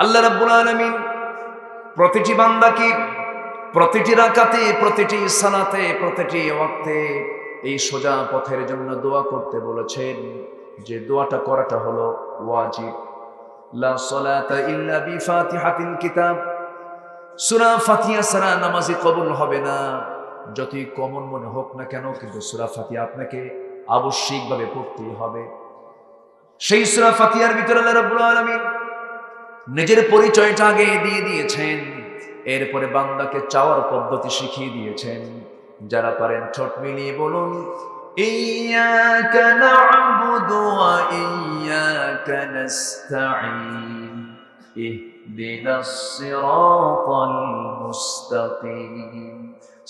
আল্লাহ রাব্বুল আলামিন প্রতিটি বান্দাকে প্রতিটি রাকাতে, প্রতিটি সালাতে, প্রতিটি ওয়াক্তে এই সোজা পথের জন্য দোয়া করতে বলেছেন। যে দোয়াটা করাটা হলো ওয়াজিব। লা সালাতা ইল্লা বিফাতিহাতিল কিতাব, সূরা ফাতিহা ছাড়া নামাজই কবুল হবে না। যতই কমন মনে হোক না কেন, কিন্তু সূরা ফাতিহা আপনাকে আবশ্যিকভাবে পড়তেই হবে। সেই সূরা ফাতিহার ভিতরে আল্লাহ রাব্বুল আলামিন নিজের পরিচয়টা আগে দিয়ে দিয়েছেন, এরপরে বান্দাকে চাওয়ার পদ্ধতি শিখিয়ে দিয়েছেন। যারা পারেন ঠোঁট মিলিয়ে বলুন, ইয়্যাকা না'বুদু ওয়া ইয়্যাকা নাস্তাঈন, ইহদিনাস সিরাতাল মুস্তাকিম,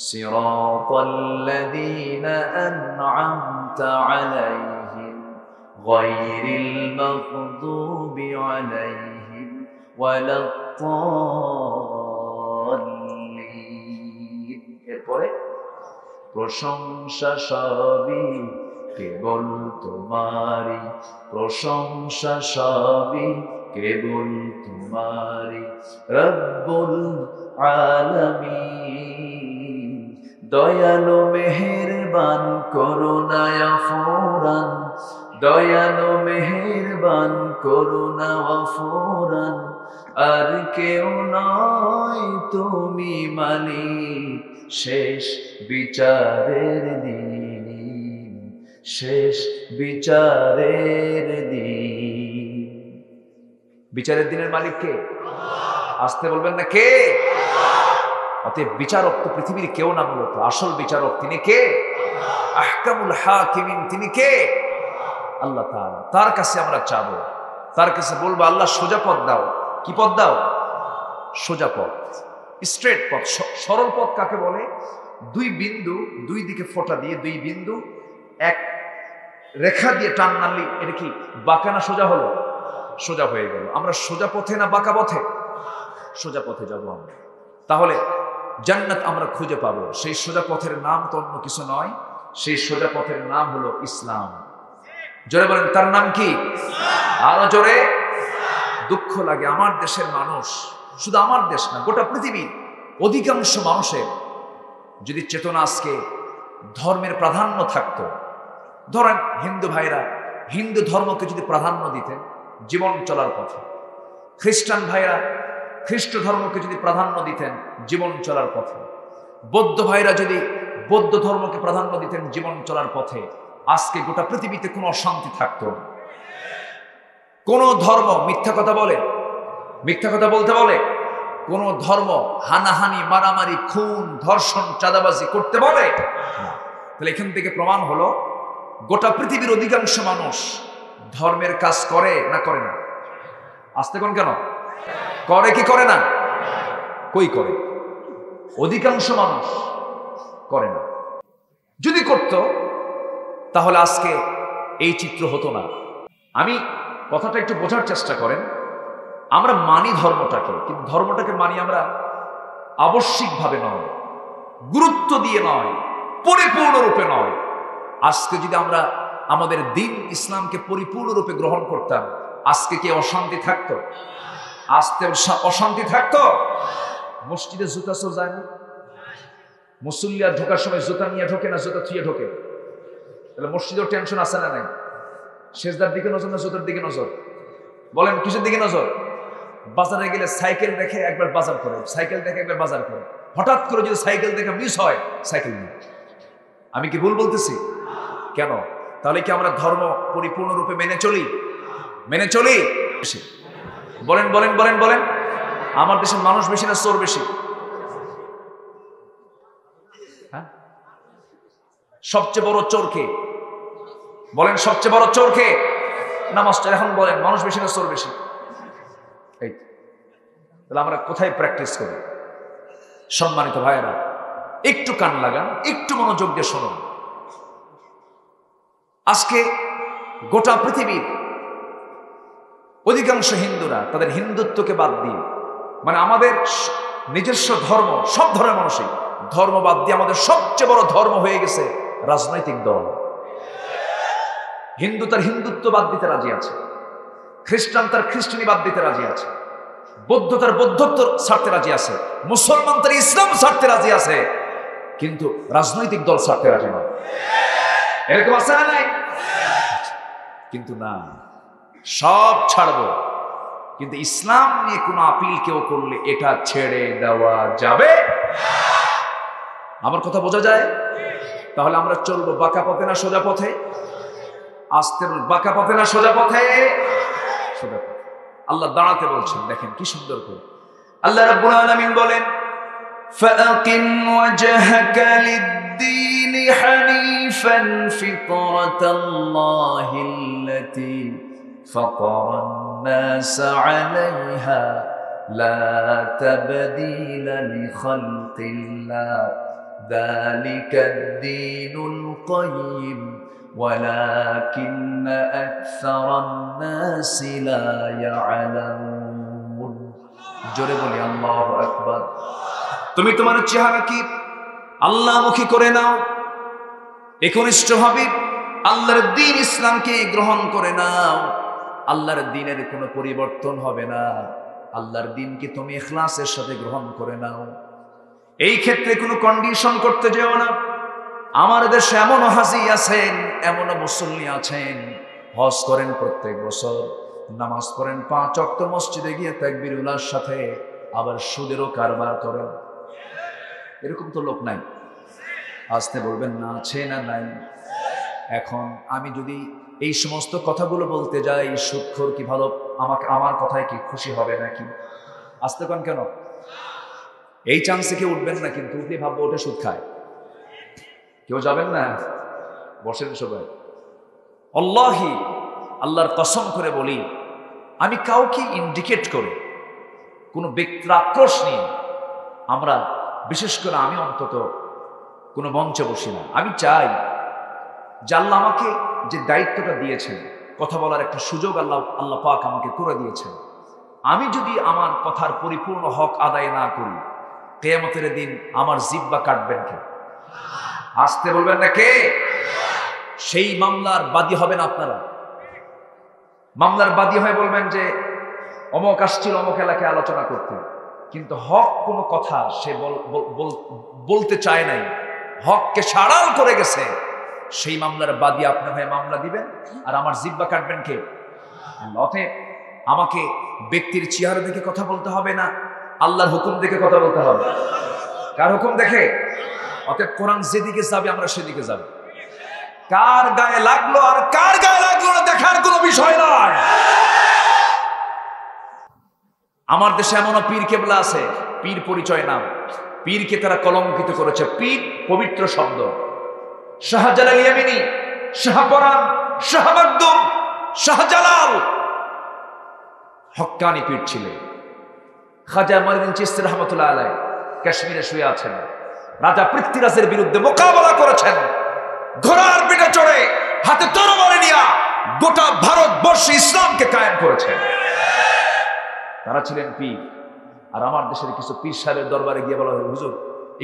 সিরাতাল্লাযীনা আন'আমতা আলাইহিম গায়রিল মাগদুবি আলাইহিম ওয়ালাদ-দাল্লিন। এরপরে প্রশংসা সবই কেবল তোমারই, প্রশংসা সবই কেবল তোমারই, রব্বুল আলামিন। দয়ালু মেহেরবান করুণায় ফুরান, দয়ালু মেহেরবান করুণা ফুরান, আর কেউ নয় তুমি মালিক শেষ বিচারের দিন, শেষ বিচারের দিন। বিচারের দিনের মালিক কে? আসতে বলবেন না কে? অতএব বিচারক তো পৃথিবীর কেউ না, মূলত আসল বিচারক তিনি কে? আহকামুল হাকিমিন তিনি কে? আল্লাহ তাআলা। তার কাছে আমরা চাবো, তার কাছে বলবো আল্লাহ সোজা পথ দাও। কি পথ দাও? সোজা পথ, স্ট্রেট পথ। সরল পথ কাকে বলে? দুই বিন্দু, দুই দিকে ফোঁটা দিয়ে দুই বিন্দু এক রেখা দিয়ে টান মারলি এটা কি বাঁকা না সোজা হলো? সোজা হয়ে গেল। আমরা সোজা পথে না বাঁকা পথে? সোজা পথে যাবো আমরা। তাহলে জান্নাত আমরা খুঁজে পাবো। সেই সোজা পথের নাম তো অন্য কিছু নয়, সেই সোজা পথের নাম হলো ইসলাম। জোরে বলেন, তার নাম কি? আরো জোরে। দুঃখ লাগে আমার দেশের মানুষ, শুধু আমার দেশ না, গোটা পৃথিবীর অধিকাংশ মানুষের যদি চেতনা আজকে ধর্মের প্রাধান্য থাকতো, ধরেন হিন্দু ভাইরা হিন্দু ধর্মকে যদি প্রাধান্য দিতেন জীবন চলার পথে, খ্রিস্টান ভাইরা খ্রিস্ট ধর্মকে যদি প্রাধান্য দিতেন জীবন চলার পথে, বৌদ্ধ ভাইরা যদি বৌদ্ধ ধর্মকে প্রাধান্য দিতেন জীবন চলার পথে, আজকে গোটা পৃথিবীতে কোনো অশান্তি থাকতো না। কোন ধর্ম মিথ্যা কথা বলে, মিথ্যা কথা বলতে বলে? কোন ধর্ম হানাহানি, মারামারি, খুন, ধর্ষণ, চাঁদাবাজি করতে বলে? তাহলে এখান থেকে প্রমাণ হলো গোটা পৃথিবীর অধিকাংশ মানুষ ধর্মের কাজ করে না করে না? আসতে কোন কেন? করে কি করে না? কই করে? অধিকাংশ মানুষ করে না। যদি করত তাহলে আজকে এই চিত্র হতো না। আমি কথাটা একটু বোঝার চেষ্টা করেন। আমরা মানি ধর্মটাকে, কিন্তু ধর্মটাকে মানি আমরা আবশ্যিকভাবে নয়, গুরুত্ব দিয়ে নয়, পরিপূর্ণরূপে নয়। আজকে যদি আমরা আমাদের দিন ইসলামকে পরিপূর্ণরূপে গ্রহণ করতাম, আজকে কি অশান্তি থাকতো? আজকে অশান্তি থাকতো? মসজিদে জুতা চোর যায় না? মুসল্লিয়া ঢোকার সময় জুতা নিয়ে ঢোকে না জুতা থুয়ে ঢোকে? তাহলে মসজিদের টেনশন আছে না নাই? সেজদার দিকে নজর না জুতার দিকে নজর? বলেন কিসের দিকে নজর? বাজারে গেলে সাইকেল দেখে একবার বাজার করে, সাইকেল দেখে একবার বাজার করে। হঠাৎ করে যদি সাইকেল দেখে মিস হয়, সাইকেল নিয়ে। আমি কি ভুল বলতেছি? কেন? তাহলে কি আমরা ধর্ম পরিপূর্ণরূপে মেনে চলি? মেনে চলি? বলেন বলেন বলেন বলেন। আমার দেশের মানুষ বেশি না চোর বেশি? হ্যাঁ, সবচেয়ে বড় চোর কে? বলেন সবচেয়ে বড় চোর কে? না মাস্টার, এখন বলেন মানুষ বেশি না চোর বেশি? এই তাহলে আমরা কোথায় প্র্যাকটিস করি? সম্মানিত ভাইয়েরা, একটু কান লাগান, একটু মনোযোগ দিয়ে শুনুন। আজকে গোটা পৃথিবীর অধিকাংশ হিন্দুরা তাদের হিন্দুত্বকে বাদ দিয়ে, মানে আমাদের নিজস্ব ধর্ম, সব ধর্মের মানুষই ধর্ম বাদ দিয়ে আমাদের সবচেয়ে বড় ধর্ম হয়ে গেছে রাজনৈতিক দল। হিন্দু তার হিন্দুত্ব বাদ দিতে রাজি আছে, খ্রিস্টান তার খ্রিস্টানি বাদ দিতে রাজি আছে, বৌদ্ধতার বৌদ্ধত্ব ছাড়তে রাজি আছে, মুসলমান তার ইসলাম ছাড়তে রাজি আছে, কিন্তু রাজনৈতিক দল ছাড়তে রাজি নয়। এরকম আছে না নাই? কিন্তু না, সব ছাড়বো, কিন্তু ইসলাম নিয়ে কোনো আপিল কেউ করলে এটা ছেড়ে দেওয়া যাবে। আমার কথা বোঝা যায়? তাহলে আমরা চলবো বাঁকা পথে না সোজা পথে? আস্তে বাঁকা পথে না সোজা পথে? সোজা পথে। আল্লাহ দাঁড়াতে বলছেন, দেখেন কি সুন্দর করে আল্লাহ রাব্বুল আলামিন বলেন, ফাআকিম ওয়াজহাকা লিদ-দীন হানিফান ফিতরাতাল্লাহিল্লাতী ফাতারান-নাস আলাইহা লা তাবদীলা লিখালকিল্লাহ যালিকাদ-দীনুল কাইয়্যিম ওয়ালাকিন্না আকসারান-নাসি লা ইয়ালামুন। জোরে বলি আল্লাহু আকবার। তুমি তোমার চেহারা কি আল্লাহমুখী করে নাও, একনিষ্ঠভাবে আল্লাহর দ্বীন ইসলামকে গ্রহণ করে নাও। আল্লাহর দ্বীনের কোনো পরিবর্তন হবে না। আল্লাহর দ্বীনকে তুমি ইখলাসের সাথে গ্রহণ করে নাও। এই ক্ষেত্রে কোনো কন্ডিশন করতে যেও না। আমার দেশে এমন হাজি আছেন, এমন মুসল্লি আছেন, হজ করেন প্রত্যেক বছর, নামাজ পড়েন 5 ওয়াক্ত, মসজিদে গিয়ে তাকবীরুল্লাহর সাথে আবার সুদেরও কারবার করেন। এরকম তো লোক নাই। আসতে বলবেন না, আছে না নাই? এখন আমি যদি এই সমস্ত কথাগুলো বলতে যাই, সুদখোর কি ভালো আমার কথায় কি খুশি হবে নাকি? আসতে পান কেন? এই চান্সে কেউ উঠবেন না, কিন্তু উঠলে ভাববো ওটা সুদ খায়। কেউ যাবেন না? বসেন সবাই। আল্লাহি, আল্লাহর কসম করে বলি, আমি কাউকে ইন্ডিকেট করে কোনো ব্যক্তির আক্রোশ নিয়ে আমরা, বিশেষ করে আমি অন্তত কোনো মঞ্চে বসি না। আমি চাই যে আল্লাহ আমাকে যে দায়িত্বটা দিয়েছেন, কথা বলার একটা সুযোগ আল্লাহ পাক আমাকে করে দিয়েছেন, আমি যদি আমার কথার পরিপূর্ণ হক আদায় না করি, কিয়ামতের দিন আমার জিহ্বা কাটবেন কে? আসতে বলবেন না কে? সেই মামলার বাদী হবেন আপনারা। মামলার বাদী হয়ে বলবেন যে অমক আসছিল অমক এলাকায় আলোচনা করতে, কিন্তু হক কোনো কথা সে বলতে চায় নাই, হককে সাড়াল করে গেছে। সেই মামলার বাদী আপনি হয়ে মামলা দিবেন, আর আমার জিহ্বা কাটবেন কে? অতএব আমাকে ব্যক্তির চেহারা দেখে কথা বলতে হবে না, আল্লাহর হুকুম দেখে কথা বলতে হবে। কার হুকুম দেখে? অতএব কোরআন যেদিকে যাবে আমরা সেদিকে যাব। কার গায়ে লাগলো আর কার গায়ে লাগলো না দেখার কোনো বিষয় নয়। আমার দেশে এমনও পীর কেবলা আছে, পীর পরিচয় নাম, পীরকে তারা কলঙ্কিত করেছে। পীর পবিত্র শব্দ। শাহজালাল ইয়ামিনী, শাহপরান, শাহ মাকদুম, শাহজালাল হক্কানি পীর ছিলেন। খাজা মঈনুদ্দিন চিশতি রাহমাতুল্লাহ আলাইহি কাশ্মীরে শুয়ে আছেন, রাজা পৃথ্বীরাজের বিরুদ্ধে মোকাবেলা করেছেন। ঘোড়ার পিঠে চড়ে হাতে তরবারি নিয়ে গোটা ভারতবর্ষে ইসলামকে কায়েম করেছেন। তারা ছিলেন পীর। আর আমার দেশের কিছু পীর সাহেবের দরবারে গিয়ে বলা হয়, হুজুর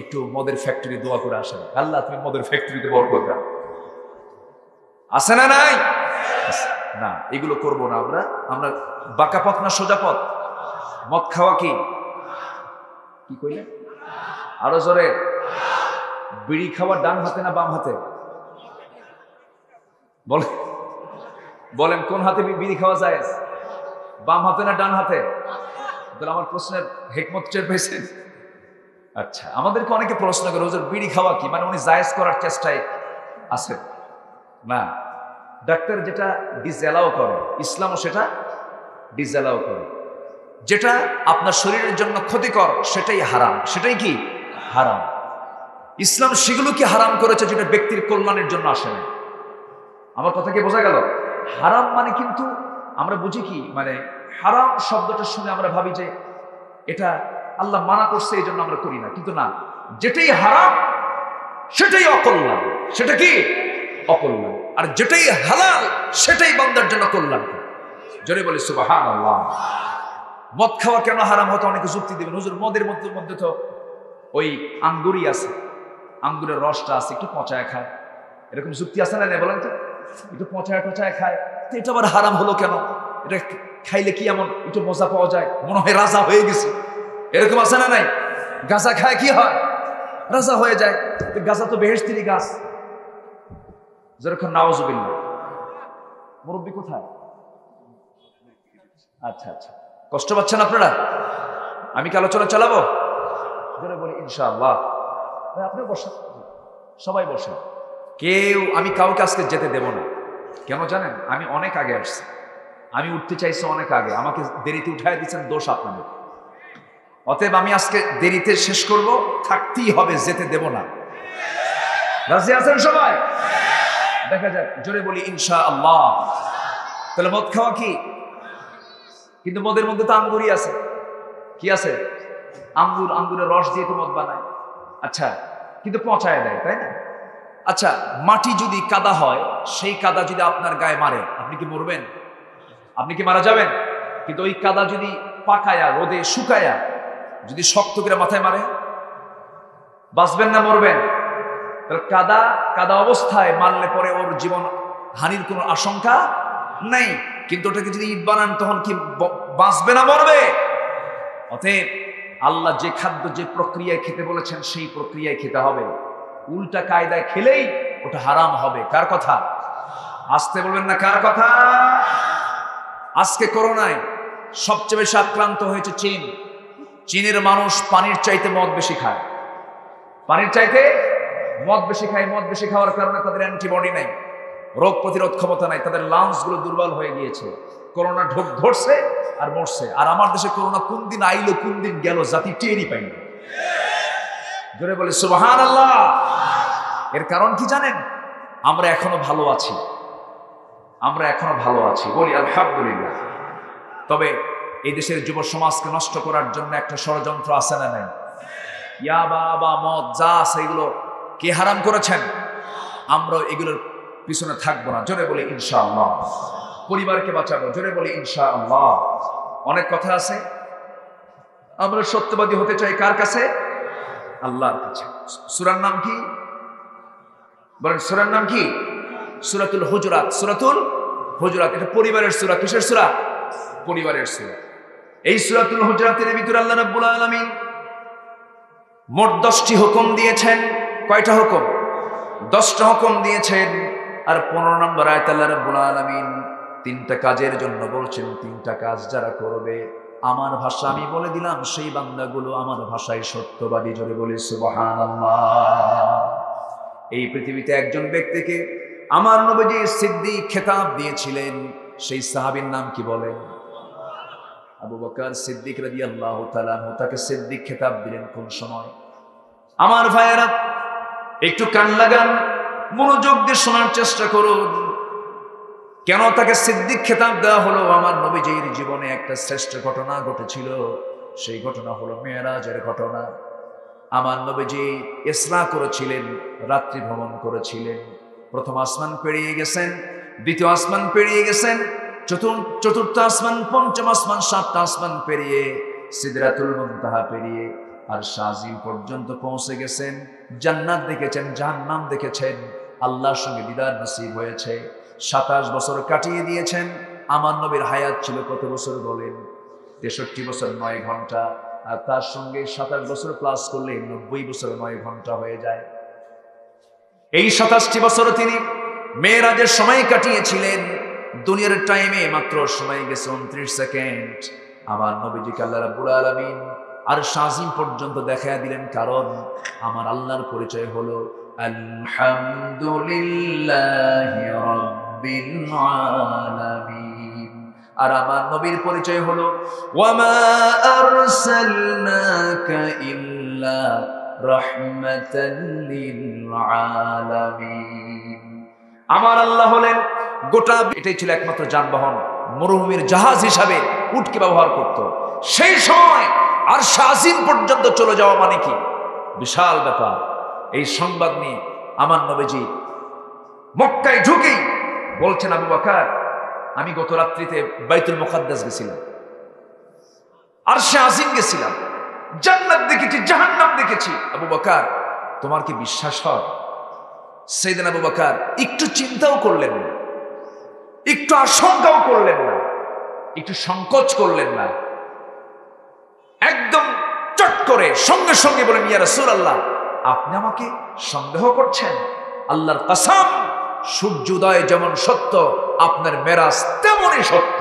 একটু মদের ফ্যাক্টরি দোয়া করে আসেন, আল্লাহ তুমি মদের ফ্যাক্টরিতে বরকত দাও। আছে না নাই? না, এগুলো করব না আমরা। আমরা বাঁকা পথ না সোজা পথ? মদ খাওয়া কি কইলে? আরো জোরে। বিড়ি খাওয়া ডান হাতে না বাম হাতে? বলেন কোন হাতে বিড়ি খাওয়া যায়? বাম হাতে না ডান হাতে? তাহলে আমার প্রশ্নের হিকমত টের পেয়েছেন? আচ্ছা, আমাদেরকে অনেকে প্রশ্ন করে, হুজুর বিড়ি খাওয়া কি, মানে উনি জায়েজ করার চেষ্টায় আছেন না? ডাক্তার যেটা ডিসঅ্যালাউ করে, ইসলামও সেটা ডিসঅ্যালাউ করে। যেটা আপনার শরীরের জন্য ক্ষতিকর সেটাই হারাম। সেটাই কি? হারাম। ইসলাম সেগুলোকে হারাম করেছে যেটা ব্যক্তির কল্যাণের জন্য আসে না। আমার কথা কি বোঝা গেল? হারাম মানে কিন্তু আমরা বুঝি কি, মানে হারাম শব্দটা শুনে আমরা ভাবি যে এটা আল্লাহ মানা করছে এই জন্য আমরা করি না, কিন্তু না, যেটাই হারাম সেটাই অকল্যাণ। সেটা কি? অকল্যাণ। আর যেটাই হালাল সেটাই বান্দার জন্য কল্যাণ। জোরে বলি সুবহানাল্লাহ। মদ খাওয়া কেন হারাম হতো? অনেকে যুক্তি দেবেন, হুজুর মদের মধ্যে তো ওই আঙ্গুরই আছে, আঙ্গুরের রসটা আছে, একটু পচায় খায়, এরকম যুক্তি আছে না? বলেন তো, একটু পচায় খায়, তো এটা আবার হারাম হলো কেন? এটা খাইলে কি এমন একটু মজা পাওয়া যায়, মনে হয় রাজা হয়ে গেছে, এরকম আছে না নাই? গাঁজা খায় কি হয়? রাজা হয়ে যায়। গাঁজা তো বেহেশতেরই গাছ। যেরকম নাউজুবিল্লাহ। মুরব্বী কোথায়? আচ্ছা আচ্ছা, কষ্ট পাচ্ছেন আপনারা? আমি কি আলোচনা চালাবো? জোরে বলি ইনশাআল্লাহ। আপনি বসেন, সবাই বসেন। আমি কাউকে আজকে যেতে দেব না। কেন জানেন? আমি অনেক আগে আসছি, আমি উঠতে চাইছি অনেক আগে, আমাকে দেরিতে উঠাই দিচ্ছেন, দোষ আপনাদের। অতএব আমি আজকে দেরিতে শেষ করব, থাকতেই হবে, যেতে দেব না। রাজি আছেন সবাই? দেখা যাক, জোরে বলি ইনশাআল্লাহ। তাহলে মদ খাওয়া কি? কিন্তু মদের মধ্যে তো আঙ্গুরই আছে। কি আছে? আঙ্গুর, আঙ্গুরের রস দিয়ে তো মদ বানায়। আচ্ছা, কিন্তু পচায় দেয়, তাই না? আচ্ছা, মাটি যদি কাদা হয়, সেই কাদা যদি আপনার গায়ে মারে, আপনি কি মরবেন? আপনি কি মারা যাবেন? কিন্তু ওই কাদা যদি পাকায়া, রোদে শুকায়া যদি শক্ত করে মাথায় মারে, বাঁচবেন না মরবেন? তাহলে কাদা কাদা অবস্থায় মারলে পরে ওর জীবন হানির কোনো আশঙ্কা নেই, কিন্তু ওটাকে যদি ইট বানান, তখন কি বাঁচবে না মরবে? অতএব আল্লাহ যে খাদ্য যে প্রক্রিয়ায় খেতে বলেছেন, সেই প্রক্রিয়ায় খেতে হবে। উল্টা কায়দায় খেলেই ওটা হারাম হবে। কার কথা? আসতে বলবেন না, কার কথা? আজকে করোনায় সবচেয়ে বেশি আক্রান্ত হয়েছে চীন। চীনের মানুষ পানির চাইতে মদ বেশি খায়। পানির চাইতে মদ বেশি খায়। মদ বেশি খাওয়ার কারণে তাদের অ্যান্টিবডি নাই, রোগ প্রতিরোধ ক্ষমতা নাই, তাদের লাংস গুলো দুর্বল হয়ে গিয়েছে। করোনা ধরছে আর মরছে। আর আমার দেশে করোনা কোন দিন আইলো কোন দিন গেল জাতি টেরই পাইনি। জোরে বলে সুবহানাল্লাহ। এর কারণ কি জানেন? আমরা এখনো ভালো আছি, আমরা এখনো ভালো আছি, বলি আলহামদুলিল্লাহ। তবে এই দেশের যুব সমাজকে নষ্ট করার জন্য একটা ষড়যন্ত্র আছে না নাই? ইয়াবা বা মদ যা আছে, এগুলো কে হারাম করেছেন? আমরা এগুলোর পিছনে থাকবো না। জোরে বলি ইনশাআল্লাহ। পরিবারকে বাঁচাবো। জোরে বলি ইনশাআল্লাহ। অনেক কথা আছে। আমরা সত্যবাদী হতে চাই কার কাছে? আল্লাহর কাছে। সূরার নাম কি বলেন? সূরার নাম কি? সূরাতুল হুজুরাত। সূরাতুল হুজুরাত, এটা পরিবারের সূরা। কিসের সূরা? পরিবারের সূরা। এই সূরাতুল হুজুরাতের ভিতরে আল্লাহ রাব্বুল আলামিন মোট 10টি হুকুম দিয়েছেন। কয়টা হুকুম? 10টা হুকুম দিয়েছেন। আর 15 নম্বর আয়াতে আল্লাহ রাব্বুল আলামিন 3টা কাজের জন্য বলছেন, 3টা কাজ যারা করবে, আমার ভাষা আমি বলে দিলাম, সেই বান্দাগুলো আমার ভাষায় সত্যবাদী। জোরে বলি সুবহানাল্লাহ। এই পৃথিবীতে একজন ব্যক্তিকে আমার নবীজি সিদ্দিক খেতাব দিয়েছিলেন। সেই সাহাবীর নাম কি বলেন? আবু বকর সিদ্দিক রাদিয়াল্লাহু তাআলা আনহু। তাকে সিদ্দিক খেতাব দিলেন কোন সময়? আমার ভাইয়েরা, একটু কান লাগান, মনোযোগ দিয়ে শোনার চেষ্টা করুন। কেন তাকে সিদ্দিক খেতাব দেওয়া হলো? আমার নবীজির জীবনে একটা শ্রেষ্ঠ ঘটনা ঘটেছিল। সেই ঘটনা হলো মেরাজের ঘটনা। আমার নবীজি ইসরা করেছিলেন, রাত্রি ভ্রমণ করেছিলেন। প্রথম আসমান পেরিয়ে গেছেন, দ্বিতীয় আসমান পেরিয়ে গেছেন, চতুর্থ আসমান, পঞ্চম আসমান, 7টা আসমান পেরিয়ে সিদরাতুল মুনতাহা পেরিয়ে আর শাজিম পর্যন্ত পৌঁছে গেছেন। জান্নাত দেখেছেন, জাহান্নাম দেখেছেন, আল্লাহর সঙ্গে দিদার নসিব হয়েছে। 27 বছর কাটিয়ে দিয়েছেন। আমার নবীর হায়াত ছিল কত বছর বলেন? 63 বছর 9 ঘন্টা। আর তার সঙ্গে 27 বছর প্লাস করলে 90 বছর 9 ঘন্টা হয়ে যায়। এই 27টি বছর তিনি মেরাজের সময় কাটিয়েছিলেন। দুনিয়ার টাইমে মাত্র সময় গেছে 29 সেকেন্ড। আমার নবীজিকে আল্লাহ রাব্বুল আলামিন আর শাজিম পর্যন্ত দেখায়া দিলেন। কারণ আমার আল্লাহর পরিচয় হলো আলহামদুলিল্লাহি রাব্বিল আলামিন। আর আমার নবীর পরিচয় হলো ওয়ামা আরসালনাকা ইল্লা রাহমাতাল লিল আলামিন। আমার আল্লাহ হলেন গোটা, এটাই ছিল একমাত্র যানবাহন। মরুভূমির জাহাজ হিসাবে উটকে ব্যবহার করত। সেই সময় আর শাজিম পর্যন্ত চলে যাওয়া মানে কি বিশাল ব্যাপার। এই সংবাদ নিয়ে আমার নবীজি মক্কায় ঢুকেই বলছেন, আবু বকর, আমি গত রাত্রিতে বাইতুল মুকাদ্দাস গেছিলাম, আর শাজিম গেছিলাম, জান্নাত দেখেছি, জাহান্নাম দেখেছি। আবু বকর, তোমার কি বিশ্বাস হয়? সাইয়েদনা আবু বকর একটু চিন্তাও করলেন না, একটু আশঙ্কাও করলেন না। একটু সংকোচ করলেন না, একদম চট করে সঙ্গে সঙ্গে বলেন, ইয়া রাসূলুল্লাহ, আপনি আমাকে সন্দেহ করছেন? আল্লাহর কসম, সূর্যোদয় যেমন সত্য, আপনার মেরাজ তেমনই সত্য।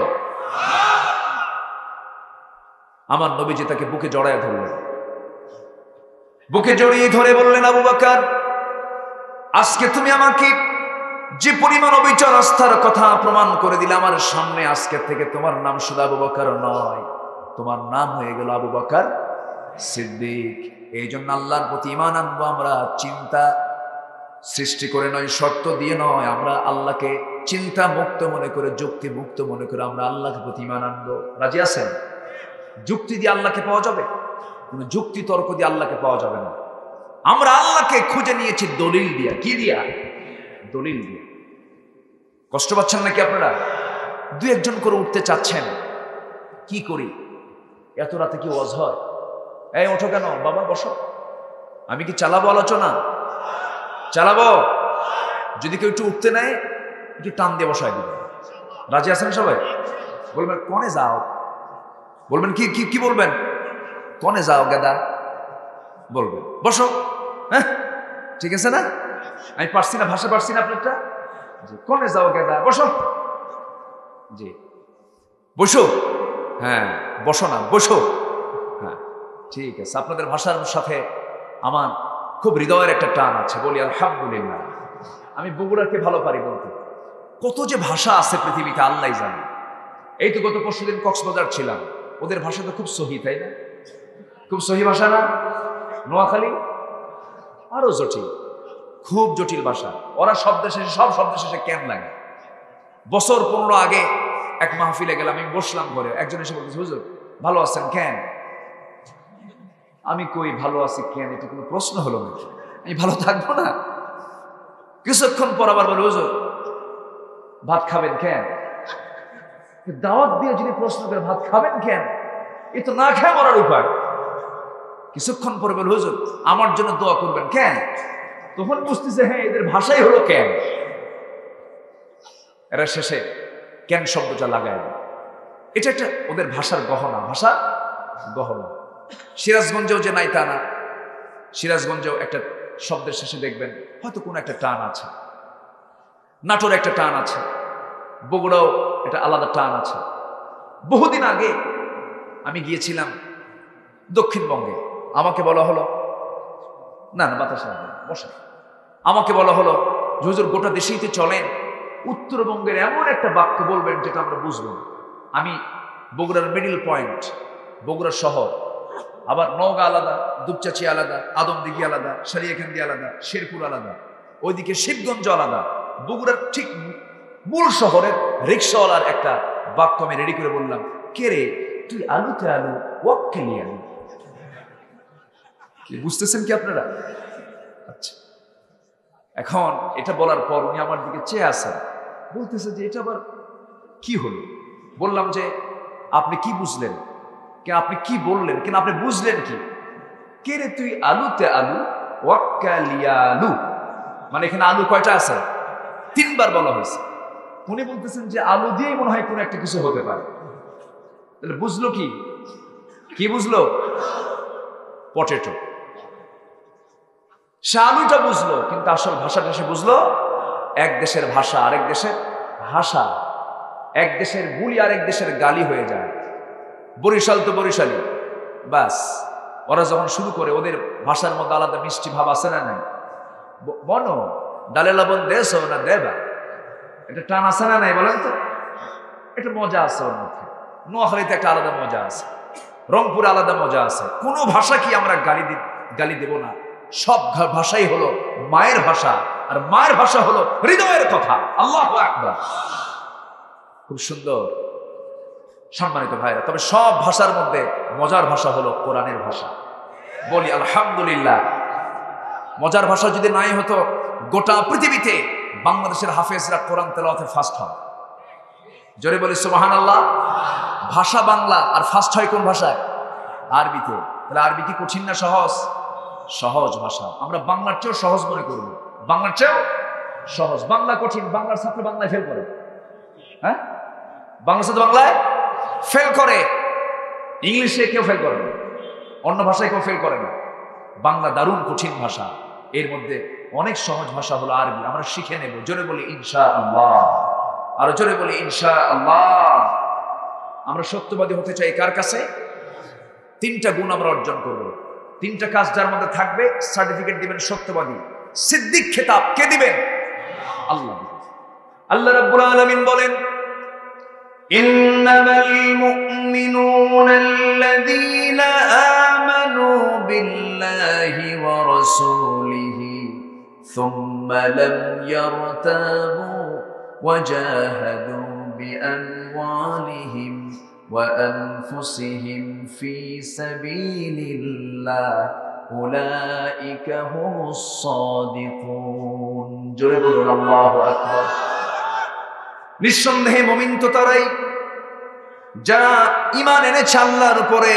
আমার নবীজি তাকে বুকে জড়ায় ধরলেন, বুকে জড়িয়ে ধরে বললেন, আবু বকর, আজকে তুমি আমাকে যে পরিমাণ অবিচল আস্থার কথা প্রমাণ করে দিলে আমার সামনে, আজকে থেকে তোমার নাম শুধু আবু বকর নয়, তোমার নাম হয়ে গেল আবু বকর সিদ্দিক। এই জন্য আল্লাহর প্রতি ঈমান আনবো আমরা চিন্তা সৃষ্টি করে নয়, শর্ত দিয়ে নয়, আমরা আল্লাহকে চিন্তা মুক্ত মনে করে, যুক্তি মুক্ত মনে করে আমরা আল্লাহকে প্রতি ঈমান আনবো। রাজি আছেন? যুক্তি দিয়ে আল্লাহকে পাওয়া যাবে? কোন যুক্তি তর্ক দিয়ে আল্লাহকে পাওয়া যাবে না। আমরা আল্লাহকে খুঁজে নিয়েছি দলিল দিয়া। কি দিয়া? দলিল দিয়া। কষ্ট পাচ্ছেন নাকি আপনারা? দুই একজন করে উঠতে চাচ্ছেন, কি করি? এত রাতে কি ওয়াজ হয়? এই ওঠো কেন বাবা, বসো। আমি কি চালাবো আলোচনা? চালাবো। যদি কেউ একটু উঠতে নেয়, একটু টান দিয়ে বসায় দিবেন। রাজি আছেন সবাই? বলবেন কনে যাও, বলবেন কি কি কি বলবেন? কনে যাও গেদা বলবেন। বসো। হ্যাঁ, ঠিক আছে না? আমি পারছি না, ভাষা পারছি না আপনারটা। জি, কনে যাও গেদা, বসো। জি, বসো। হ্যাঁ, বসো না, বসো। হ্যাঁ, ঠিক আছে। আপনাদের ভাষার সাথে আমার খুব হৃদয়ের একটা টান আছে, বলি আলহামদুলিল্লাহ। আমি বগুড়াকে ভালো পারি বলতে। কত যে ভাষা আছে পৃথিবীতে আল্লাহই জানে। এই তো গত পরশুদিন কক্সবাজার ছিলাম, ওদের ভাষা তো খুব সহি, তাই না? খুব সহি ভাষা না? নোয়াখালী আরো জটিল, খুব জটিল ভাষা। ওরা শব্দের শেষে, সব শব্দের শেষে কেন লাগে। বছর 15 আগে এক মাহফিলে গেলাম, আমি বসলাম ঘরে, একজন এসে বলতেছে, হুজুর ভালো আছেন কেন? আমি কই ভালো আছি কেন, এটা কোনো প্রশ্ন হলো নাকি? আমি ভালো থাকবো না? কিছুক্ষণ পর আবার বলে, হুজুর ভাত খাবেন কেন? দাওয়াত দিয়ে যদি প্রশ্ন করে ভাত খাবেন কেন, এ তো না খেয়ে মরার উপায়। কিছুক্ষণ পরে বলে, হুজুর আমার জন্য দোয়া করবেন কেন? তখন বুঝতেছে, হ্যাঁ এদের ভাষাই হলো কেন। এরা শেষে কেন শব্দটা লাগায় না। এটা একটা ওদের ভাষার গহনা, ভাষা গহনা। সিরাজগঞ্জেও যে নাই তা না, সিরাজগঞ্জেও একটা শব্দের শেষে দেখবেন হয়তো কোনো একটা টান আছে। নাটোরে একটা টান আছে, বগুড়াও একটা আলাদা টান আছে। বহুদিন আগে আমি গিয়েছিলাম দক্ষিণবঙ্গে, আমাকে বলা হলো, না না বাতাস না, বসে, আমাকে বলা হলো, হুজুর গোটা দেশেইতে চলেন, উত্তরবঙ্গের এমন একটা বাক্য বলবেন যেটা আমরা বুঝবো। আমি বগুড়ার মিডিল পয়েন্ট, বগুড়া শহর, আবার নওগাঁ আলাদা, দুপচাচি আলাদা, আদমদিঘি আলাদা, সারিয়াকান্দি আলাদা, শেরপুর আলাদা, ওইদিকে শিবগঞ্জ আলাদা। বগুড়ার ঠিক মূল শহরের রিক্সাওয়ালার একটা বাক্য আমি রেডি করে বললাম, কে রে তুই আলুতে আলু ওয়াক্কেলি আলু। বুঝতেছেন কি আপনারা? আচ্ছা, এখন এটা বলার পর উনি আমার দিকে চেয়ে আসেন, বলতেছে যে এটা আবার কি হলো। বললাম যে আপনি কি বুঝলেন, কেন আপনি কি বললেন, কেন আপনি বুঝলেন কি? কে রে তুই আলুতে আলু ওয়াক্কালিয়া আলু, মানে এখানে আলু কয়টা আছে? 3 বার বলা হয়েছে। উনি বলতেছেন যে আলু দিয়েই মনে হয় কোনো একটা কিছু হতে পারে। তাহলে বুঝলো কি? কি বুঝলো? পটেটো। সে আলুটা বুঝলো, কিন্তু আসল ভাষাটা সে বুঝলো এক দেশের ভাষা আরেক দেশের ভাষা, এক দেশের বুলি আরেক দেশের গালি হয়ে যায়। বরিশাল তো বরিশালি, বাস। ওরা যখন শুরু করে ওদের ভাষার মধ্যে আলাদা মিষ্টি ভাব আছে না নাই? বনো ডালে লবণ দেশ না দেবা, এটা টান আছে না নাই বলেন তো? এটা মজা আছে ওর মধ্যে। নোয়াখালীতে একটা আলাদা মজা আছে, রংপুরে আলাদা মজা আছে। কোনো ভাষা কি আমরা গালি দেব না? সব ভাষাই হলো মায়ের ভাষা, আর মায়ের ভাষা হলো হৃদয়ের কথা। আল্লাহু আকবার। খুব সুন্দর সম্মানিত ভাইরা। তবে সব ভাষার মধ্যে মজার ভাষা হলো কোরআনের ভাষা। বলি আলহামদুলিল্লাহ। মজার ভাষা যদি নাই হতো, গোটা পৃথিবীতে বাংলাদেশের হাফেজরা কোরআন তেলাওয়াতে ফার্স্ট হয়। জোরে বলি সুবহানাল্লাহ। ভাষা বাংলা, আর ফার্স্ট হয় কোন ভাষায়? আরবিতে। তাহলে আরবি কি কঠিন না সহজ? সহজ ভাষা। আমরা বাংলার চেয়েও সহজ মনে করব, বাংলার চেয়েও সহজ। বাংলা কঠিন, বাংলার ছাত্র বাংলায় ফেল করে। হ্যাঁ, বাংলার ছাত্র বাংলায় ফেল করে, ইংলিশে কেউ ফেল করে না, অন্য ভাষায় কেউ ফেল করে না। বাংলা দারুণ কঠিন ভাষা, এর মধ্যে অনেক সহজ ভাষা হলো আরবি। আমরা শিখে নেব। জোরে বলি ইনশাআল্লাহ, আরো জোরে বলি ইনশাআল্লাহ। আমরা সত্যবাদী হতে চাই কার কাছে? তিনটা গুণ আমরা অর্জন করব, তিনটা কাজ যার মধ্যে থাকবে সার্টিফিকেট দিবেন সত্যবাদী। সিদ্দিক খেতাব কে দিবেন? আল্লাহ দিবেন। আল্লাহ রাব্বুল আলামিন বলেন, ইন্নামাল মুমিনুনা আল্লাযীনা আমানু বিল্লাহি ওয়া রাসূলিহি সুম্মা লাম ইয়ারতাবু ওয়া জাহাদু বিআমওয়ালিহিম ওয়া আনফুসিহিম ফি সাবিলিল্লাহ উলাইকা হুমুস সাদিকুন। জোরে বলুন আল্লাহু আকবার। নিঃসন্দেহে মুমিন তো তারাই যারা ঈমান এনেছে আল্লাহর উপরে,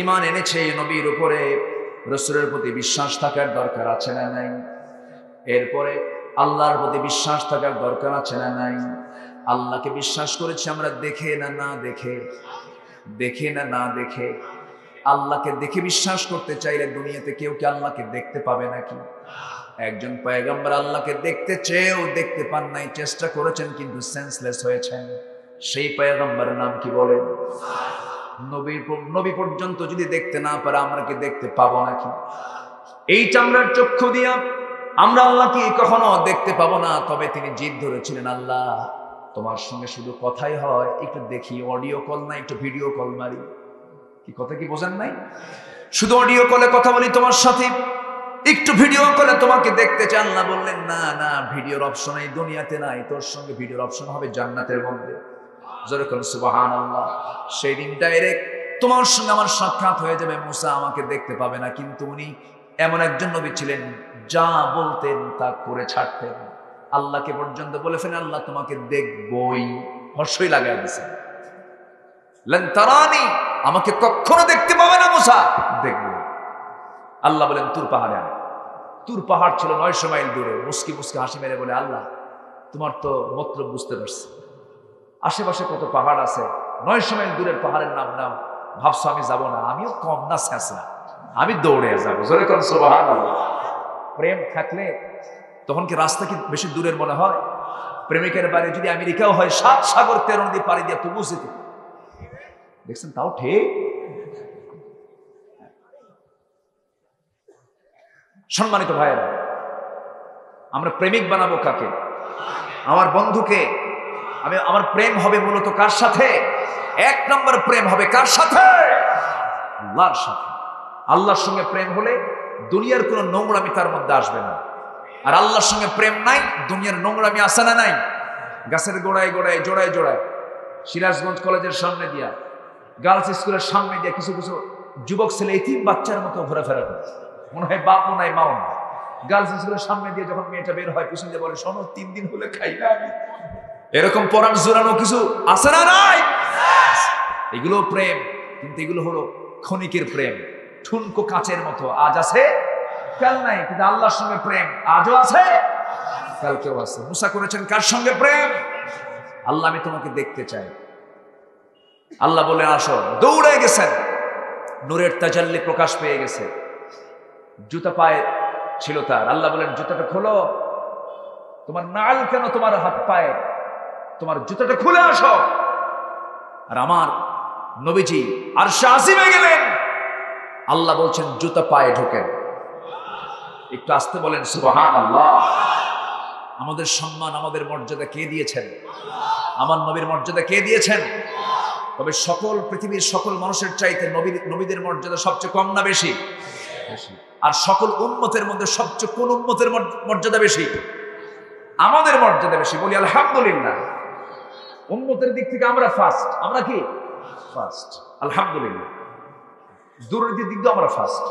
ঈমান এনেছে নবীর উপরে, রাসূলের প্রতি বিশ্বাস থাকার দরকার আছে না নাই? এরপরে আল্লাহর প্রতি বিশ্বাস থাকার দরকার আছে না নাই? আল্লাহকে বিশ্বাস করেছি আমরা দেখে না না দেখে, দেখে না না দেখে। আল্লাহকে দেখে বিশ্বাস করতে চাইলে দুনিয়াতে কেউ কি আল্লাহকে দেখতে পাবে নাকি? একজন পয়গম্বর আল্লাহকে দেখতে চেয়েও দেখতে পান নাই, চেষ্টা করেছেন কিন্তু সেন্সলেস হয়েছেন। সেই পয়গম্বরের নাম কি বলেন? নবী পর্যন্ত যদি দেখতে না পারে আমরা কি দেখতে পাবো নাকি? এই চামড়ার চক্ষু দিয়া আমরা আল্লাহকে কখনো দেখতে পাবো না। তবে তিনি জিদ ধরেছিলেন, আল্লাহ তোমার সঙ্গে শুধু কথাই হয়, একটু দেখি, অডিও কল না, একটু ভিডিও কল মারি। কি কথা কি বোঝেন নাই? শুধু অডিও কলে কথা বলি তোমার সাথে, একটু ভিডিও কলে তোমাকে দেখতে চান। আল্লাহ বললেন, না না, ভিডিওর অপশন এই দুনিয়াতে নাই, তোর সঙ্গে ভিডিওর অপশন হবে জান্নাতের মধ্যে। জোরে বলেন সুবহানাল্লাহ। সেই দিন ডাইরেক্ট তোমার সঙ্গে আমার সাক্ষাৎ হয়ে যাবে। মুসা আমাকে দেখতে পাবে না, কিন্তু উনি এমন একজন নবী ছিলেন যা বলতেন তা করে ছাড়তেন। আল্লাহকে পর্যন্ত বলে ফেলেন, আল্লাহ তোমাকে দেখবই, হর্ষই লাগাই দিয়েছেন। লান তারানি, আমাকে কখনো দেখতে পাবে না মুসা, দেখব। আল্লাহ বলেন তুর পাহাড়ে আয়। তুর পাহাড় ছিল 900 মাইল দূরে। মুস্কি মুস্কি হাসি মেরে বলে, আল্লাহ তোমার তো মতলব বুঝতে পারছি, আশেপাশে কত পাহাড় আছে, 900 মাইল দূরের পাহাড়ের নাম নাম ভাবছো আমি যাব না? আমিও কম না শেষা, আমি দৌড়ে যাবো। জোরে কোন সুবহানাল্লাহ। প্রেম থাকলে তখন কি রাস্তা কি বেশি দূরের মনে হয়? প্রেমিকের বাড়ি যদি আমেরিকাও হয়, 7 সাগর 13 নদী পাড়ি দিয়ে তবু যেতে। দেখছেন, তাও ঠিক। সম্মানিত ভাইয়েরা, আমরা প্রেমিক বানাবো কাকে? আমার বন্ধুকে। আমার প্রেম হবে মূলত কার সাথে? 1 নম্বর প্রেম হবে কার সাথে? আল্লাহর সাথে। আল্লাহর সঙ্গে প্রেম হলে দুনিয়ার কোনো নোংরামি তার মধ্যে আসবে না। আর আল্লাহর সঙ্গে প্রেম নাই, দুনিয়ার নোংরামি আসে না নাই? গাছের গোড়ায় গোড়ায় জোড়ায় জোড়ায় সিরাজগঞ্জ কলেজের সামনে দিয়া, গার্লস স্কুলের সামনে দিয়া কিছু কিছু যুবক ছেলে এতিম বাচ্চার মতো ঘোরাফেরা করে, মনে হয় বাপও নাই মাও নাই। গার্লস স্কুলের সামনে দিয়ে যখন মেয়েটা বের হয়, পিছন দিয়ে বলে, শোনো 3 দিন হলে খাই না আমি। এরকম পরাণ জোরানো কিছু আছে না নাই? এগুলো প্রেম, কিন্তু এগুলো হলো ক্ষণিকের প্রেম, ঠুনকো কাচের মতো, আজ আছে কাল নাই। কিন্তু আল্লাহর সঙ্গে প্রেম আজও আছে, কালকেও আছে। মুসা করেছেন কার সঙ্গে প্রেম? আল্লাহ আমি তোমাকে দেখতে চাই। আল্লাহ বলে আসো, দৌড়ে গেছেন। নূরের তাজাল্লি প্রকাশ পেয়ে গেছে, জুতা পায়ে ছিল তার। আল্লাহ বলেন, জুতাটা খোলো। তোমার নাল কেন তোমার হাত পায়ে? তোমার জুতাটা খুলে আসো। আর আমার নবীজি আরশে আজিমে গেলেন। আল্লাহ বলছেন জুতা পায়ে ঢোকেন। একটু আসতে বলেন সুবহানাল্লাহ। আমাদের সম্মান, আমাদের মর্যাদা কে দিয়েছেন? আমার নবীর মর্যাদা কে দিয়েছেন? তবে সকল পৃথিবীর সকল মানুষের চাইতে নবীদের মর্যাদা সবচেয়ে কম না বেশি? আর সকল উম্মতের মধ্যে সবচেয়ে কোন উম্মতের মর্যাদা বেশি? আমাদের মর্যাদা বেশি। বলি আলহামদুলিল্লাহ। উম্মতের দিক থেকে আমরা ফার্স্ট। আমরা কি ফার্স্ট? আলহামদুলিল্লাহ। দুর্নীতির দিক দিয়ে আমরা ফার্স্ট।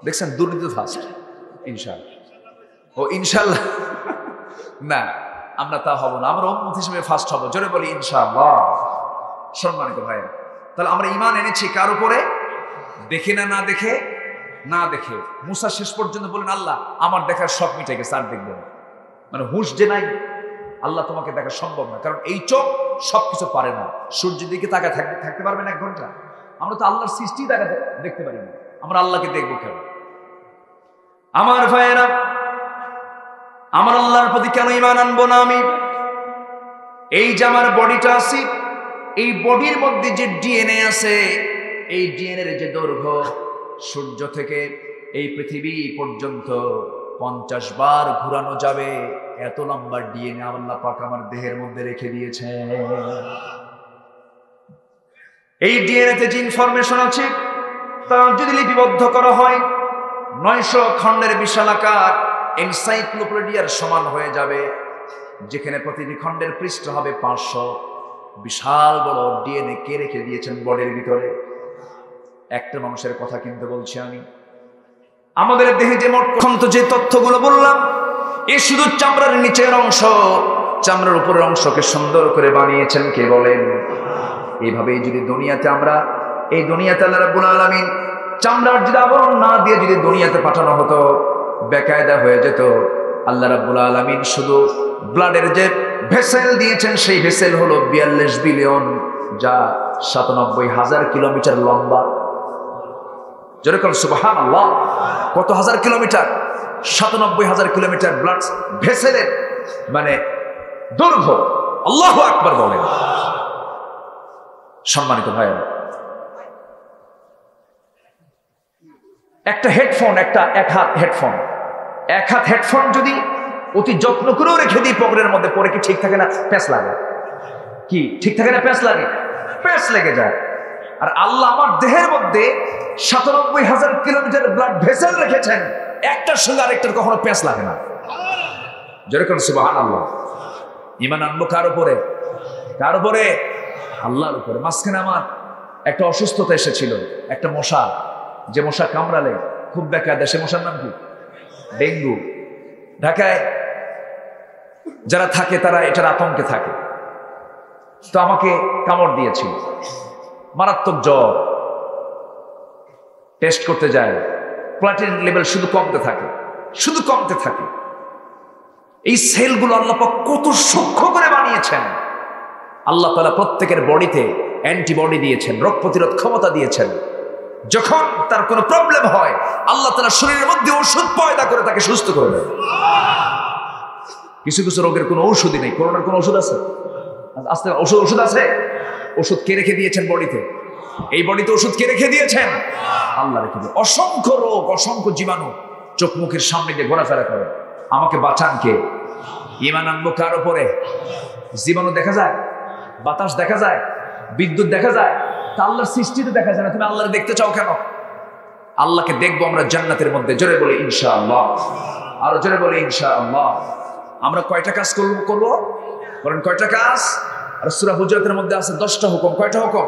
দেখছেন, দুর্নীতি ফার্স্ট। ইনশাআল্লাহ। ও ইনশাআল্লাহ না, আমরা তা হব না। আমরা উম্মত হিসেবে ফার্স্ট হব। জোরে বলি ইনশাআল্লাহ। সম্মানিত ভাই, তাহলে আমরা ঈমান এনেছি কার উপরে? দেখে না না দেখে, না দেখে। মুসা শেষ পর্যন্ত বলেন, আল্লাহ আমার দেখার শখ মিটে গেছে, আর দেখবো না। মানে হুঁশ যে নাই, আল্লাহ তোমাকে দেখা সম্ভব না, কারণ এই চোখ সবকিছু পারে না। সূর্যের দিকে তাকায় থাকতে পারবেন 1 ঘন্টা? আমরা তো আল্লাহর সৃষ্টি দেখতে পারি না, আমরা আল্লাহকে দেখবো কেন? আমার ভাইয়েরা, আমার আল্লাহর প্রতি কেন ঈমান আনবো না আমি? এই যে আমার বডিটা আছে, এই বডির মধ্যে যে ডিএনএ আছে, এই ডিএনএ এর যে দৈর্ঘ্য সূর্য থেকে এই পৃথিবী পর্যন্ত 50 বার ঘুরানো যাবে, এত লম্বা ডিএনএ আল্লাহ পাক আমার দেহের মধ্যে রেখে দিয়েছে। এই ডিএনএ তে যে ইনফরমেশন আছে তা যদি লিপিবদ্ধ করা হয় 900 খণ্ডের বিশালাকার এনসাইক্লোপিডিয়ার সমান হয়ে যাবে, যেখানে প্রতিটি খণ্ডের পৃষ্ঠ হবে 500। বিশাল বড় ডিএনএ কে রেখে দিয়েছেন বডির ভিতরে? একটা মানুষের কথা কিন্তু বলছি আমি। আমাদের দেহে যে মোট যে তথ্যগুলো বললাম, এ শুধু চামড়ার নিচের অংশ, চামড়ার উপরের অংশকে সুন্দর করে বানিয়েছেন কে বলেন? এইভাবেই যদি দুনিয়াতে আমরা, এই দুনিয়াতে আল্লাহ রাব্বুল আলামিন চামড়ার যদি আবরণ না দিয়ে যদি দুনিয়াতে পাঠানো হতো, বেকায়দা হয়ে যেত। আল্লাহ রাব্বুল আলামিন শুধু ব্লাডের যে ভেসেল দিয়েছেন, সেই ভেসেল হলো 42 বিলিয়ন, যা 97,000 কিলোমিটার লম্বা। যেরকম সুবহানাল্লাহ, কত হাজার কিলোমিটার? 97,000 কিলোমিটার ব্লাড ভেসেলের মানে দৈর্ঘ্য। আল্লাহু আকবার বলেন। সম্মানিত ভাইয়েরা, একটা হেডফোন, এক হাত হেডফোন যদি অতি যত্ন করেও রেখে দিই পকেটের মধ্যে, পরে কি ঠিক থাকে না? প্যাঁচ লাগে। কি ঠিক থাকে না? প্যাঁচ লাগে, প্যাঁচ লেগে যায়। আর আল্লাহ আমার দেহের মধ্যে 97,000 কিলোমিটার ব্লাড ভেসেল রেখেছেন, একটার সঙ্গে আরেকটার কখনো প্যাঁচ লাগে না। যেরকম সুবহানাল্লাহ। ঈমান আনবো কার উপরে? কার উপরে? আল্লাহর উপরে। মাঝখানে আমার একটা অসুস্থতা এসেছিল, একটা মশা, যে মশা কামড়ালে খুব বেকায়দা, সে মশার নাম কি? ডেঙ্গু। ঢাকায় যারা থাকে তারা এটার আতঙ্কে থাকে। তো আমাকে কামড় দিয়েছিল, মারাত্মক জ্বর, টেস্ট করতে যায়, প্লাটিন লেভেল শুধু কমতে থাকে। এই সেলগুলো আল্লাহ পাক কত সূক্ষ্ম করে বানিয়েছেন। আল্লাহ তাআলা প্রত্যেকের বডিতে অ্যান্টিবডি দিয়েছেন, রোগ প্রতিরোধ ক্ষমতা দিয়েছেন। যখন তার কোনো প্রবলেম হয়, আল্লাহ তাআলা শরীরের মধ্যে ওষুধ পয়দা করে তাকে সুস্থ করে দেন। কিছু কিছু রোগের কোনো ঔষধই নেই। করোনার কোনো ওষুধ আছে? ওষুধ আছে? ওষুধ কে রেখে দিয়েছেন বডিতে? এই বডিতে ওষুধ কে রেখে দিয়েছেন? আল্লাহ রেখে দিয়েছেন। অসংখ্য রোগ, অসংখ্য জীবাণু চোখ মুখের সামনে দিয়ে ঘোরাফেরা করে। আমাকে বাঁচান কে? ঈমান আনবো কার উপরে? জীবাণু দেখা যায়, বাতাস দেখা যায়, বিদ্যুৎ দেখা যায়, তা আল্লাহর সৃষ্টিতে দেখা যায় না। তুমি আল্লাহকে দেখতে চাও কেন? আল্লাহকে দেখবো আমরা জান্নাতের মধ্যে। জোরে বলে ইনশাআল্লাহ, আরো জোরে বলে ইনশাআল্লাহ। আমরা কয়টা কাজ করবো? বলেন কয়টা কাজ? আর সূরা হুজুরাতের মধ্যে আছে 10টা হুকুম। কয়টা হুকুম?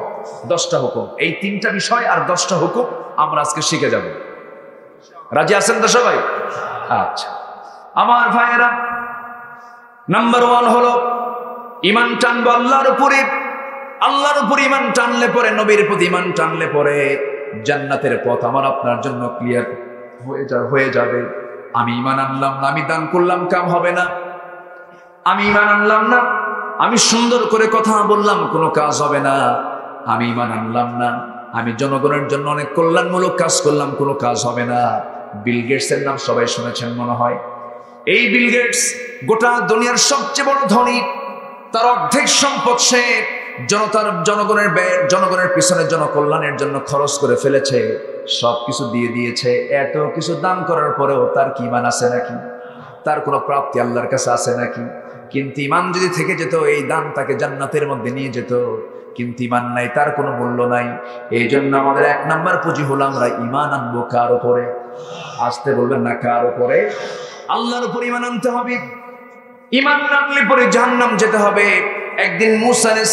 10টা হুকুম। এই 3টা বিষয় আর 10টা হুকুম আমরা আজকে শিখে যাব। রাজি আছেন তো সবাই? আচ্ছা আমার ভাইয়েরা, নাম্বার 1 হলো ঈমান টানবো আল্লাহর উপরে। আল্লাহর উপর ঈমান টানলে পরে, নবীর প্রতি ঈমান টানলে পরে জান্নাতের পথ আমার আপনার জন্য ক্লিয়ার হয়ে যাবে। আমি ঈমান আনলাম না, আমি দান করলাম, কাম হবে না। আমি ঈমান আনলাম না, আমি সুন্দর করে কথা বললাম, কোনো কাজ হবে না। আমি ঈমান আনলাম না, আমি জনগণের জন্য অনেক কল্যাণমূলক কাজ করলাম, কোনো কাজ হবে না। বিল গেটসের নাম সবাই শুনেছেন মনে হয়। এই বিল গেটস গোটা দুনিয়ার সবচেয়ে বড় ধনী। তার অর্ধেক সম্পদ সে জনগণের পিছনে, জনকল্যাণের জন্য খরচ করে ফেলেছে। সবকিছু দিয়ে দিয়েছে। এত কিছু দান করার পরেও তার কি ঈমান আছে নাকি? তার কোনো প্রাপ্তি আল্লাহর কাছে আছে নাকি? কিন্তু ঈমান যদি থেকে যেত, এই দান তাকে জান্নাতের মধ্যে নিয়ে যেত। কিন্তু ঈমান নাই, তার কোনো মূল্য নাই। এই জন্য আমাদের 1 নাম্বার পুঁজি হলো আমরা ঈমান আনবো কার উপরে? আসতে বলবেন না, কার উপরে? আল্লাহর উপর ঈমান আনতে হবে। ঈমান না আনলে পরে জাহান্নাম যেতে হবে। একদিন মূসা আলাইহিস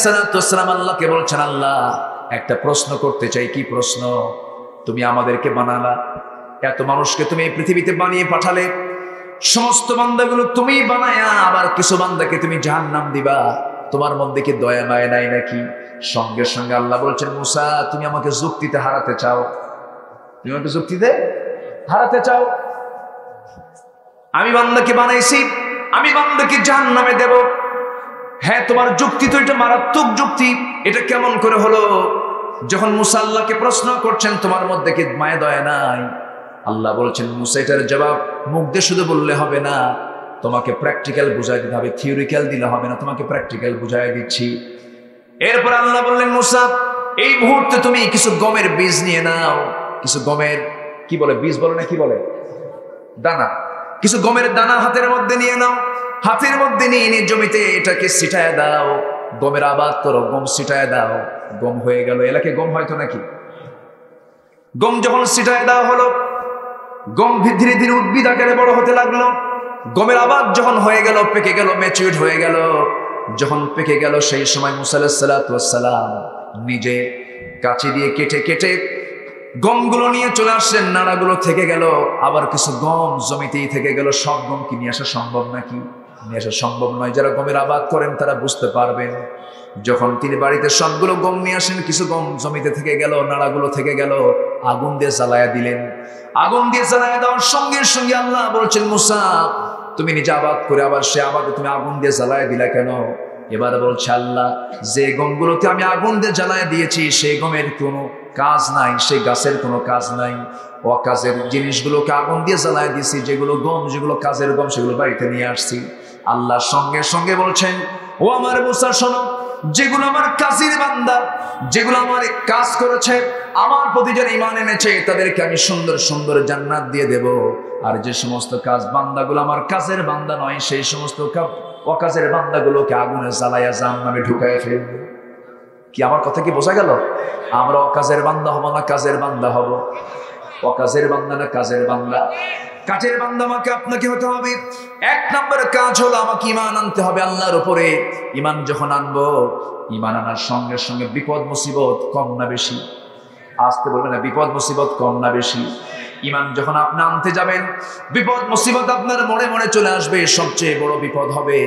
সালাম আল্লাহকে বলছেন, আল্লাহ একটা প্রশ্ন করতে চাই। কি প্রশ্ন? তুমি আমাদেরকে বানালা, এত মানুষকে তুমি এই পৃথিবীতে বানিয়ে পাঠালে, সমস্ত বান্দাগুলো তুমি বানায়া আবার কিছু বান্দাকে তুমি জাহান্নাম দিবা, তোমার মধ্যে কি দয়া মায়া নাই নাকি? সঙ্গে সঙ্গে আল্লাহ বলছেন, মূসা তুমি আমাকে যুক্তিতে হারাতে চাও, তুমি আমাকে যুক্তিতে হারাতে চাও। আমি বান্দাকে বানাইছি, আমি বান্দাকে জাহান্নামে দেব, হ্যাঁ তোমার যুক্তি তো এটা মারাত্মক যুক্তি, এটা কেমন করে হলো? যখন মুসা আল্লাহকে প্রশ্ন করছেন তোমার মধ্যে কি মায়া দয়া নাই, আল্লাহ বলছেন মুসা এটার জবাব মুখ দিয়ে শুধু বললে হবে না, তোমাকে প্র্যাকটিক্যাল বুঝাই দিতে হবে, থিওরিক্যাল দিলে হবে না, তোমাকে প্র্যাকটিক্যাল বুঝাই দিচ্ছি। এরপর আল্লাহ বললেন মুসা এই মুহূর্তে তুমি কিছু গমের বীজ নিয়ে নাও, কিছু গমের কি বলে বীজ বলে না কি বলে দানা, কিছু গমের দানা হাতের মধ্যে নিয়ে নাও, হাতের মধ্যে নিয়ে জমিতে এটাকে ছিটায় দাও, গমের আবাদ করো, গম ছিটায় দাও, গম হয়ে গেল। এলাকায় গম হয়তো নাকি? গম যখন ছিটায় দেওয়া হলো, গম ধীরে ধীরে উদ্ভিদ আকারে বড় হতে লাগলো। গমের আবাদ যখন হয়ে গেল, পেকে গেল, ম্যাচিউরড হয়ে গেল, যখন পেকে গেল সেই সময় মুসা আলাইহিস সালাতু ওয়াস সালাম নিজে কাঁচি দিয়ে কেটে কেটে গমগুলো নিয়ে চলে আসছেন। নাড়াগুলো থেকে গেল, আবার কিছু গম জমিতেই থেকে গেল। সব গম কি নিয়ে আসা সম্ভব নাকি? নিয়ে আসা সম্ভব নয়। যারা গমের আবাদ করেন তারা বুঝতে পারবেন। যখন তিনি বাড়িতে সবগুলো গম নিয়ে আসেন, কিছু গম জমিতে থেকে গেল, নাড়াগুলো থেকে গেল, আগুন দিয়ে জ্বালায়া দিলেন। আগুন দিয়ে জ্বালায়া দেওয়ার সঙ্গে সঙ্গে আল্লাহ বলছেন মুসা তুমি নিজে আবাদ করে আবার সে আবাদে তুমি আগুন দিয়ে জ্বালায়া দিলা কেন? এবার বলছে আল্লাহ যে গমগুলোতে আমি আগুন দিয়ে জ্বালায়া দিয়েছি সেই গমের কোনো কাজ নাই, সেই গাছের কোনো কাজ নাই, অকাজের জিনিসগুলোকে আগুন দিয়ে জ্বালায় দিয়েছি, যেগুলো গম, যেগুলো কাজের গম সেগুলো বাড়িতে নিয়ে আসছি। আল্লাহ সঙ্গে সঙ্গে বলছেন ও আমার মুসা শোনো, যেগুলো আমার কাজের বান্দা, যেগুলো আমার কাজ করেছে, আমার প্রতি যারা ঈমান এনেছে তাদেরকে আমি সুন্দর সুন্দর জান্নাত দিয়ে দেব। আর যে সমস্ত কাজ বান্দাগুলো আমার কাজের বান্দা নয় সেই সমস্ত অকাজের বান্দাগুলোকে আগুনে জ্বালায়া জাহান্নামে ঢুকায় ফেলবে। কি আমার কথা কি বোঝা গেল? আমরা অকাজের বান্দা হব না কাজের বান্দা হব? অকাজের বান্দা না কাজের বান্দা? কাজের বান্দা আমাকে আপনাকে হতে হবে। এক নম্বর কাজ হলো আমাকে ঈমান আনতে হবে আল্লাহর উপরে। ঈমান যখন আনবো, ঈমান আনার সঙ্গে সঙ্গে বিপদ মুসিবত কম না বেশি? আসতে বলবেন না, বিপদ মুসিবত কম না বেশি? ঈমান যখন আপনি আনতে যাবেন, বিপদ মুসিবত আপনার মনে মনে চলে আসবে। সবচেয়ে বড় বিপদ হবে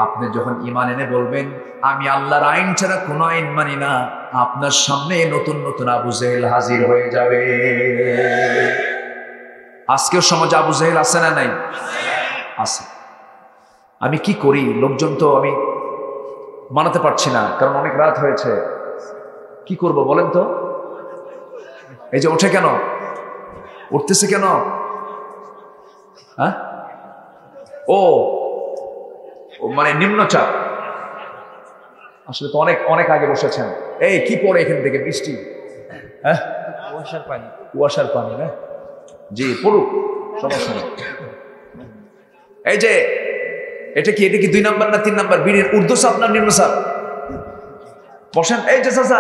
আপনি যখন ঈমান এনে বলবেন আমি আল্লাহর আইন ছাড়া কোনো আইন মানি না, আপনার সামনে নতুন নতুন আবু জেহেল হাজির হয়ে যাবে। আজকেও সমাজে আবু জেহেল আছে না নাই? আছে। আমি কি করি, লোকজন তো আমি মানাতে পারছি না, কারণ অনেক রাত হয়েছে। কি করব বলেন তো? এই যে ওঠে কেন, উঠতেছে কেন? হ্যাঁ, ও মানে নিম্নচাপ। আসলে তো অনেক অনেক আগে বসেছেন। এই কি পড়ে এখান থেকে বৃষ্টি? হ্যাঁ, কুয়াশার পানি। কুয়াশার পানি না? জি পড়ুক, সমস্যা নেই। এই যে এটা কি 2 নাম্বার না 3 নাম্বার বিড়ির ঊর্ধ্ব চাপ না নিম্ন চাপ? বসেন। এই যে চাচা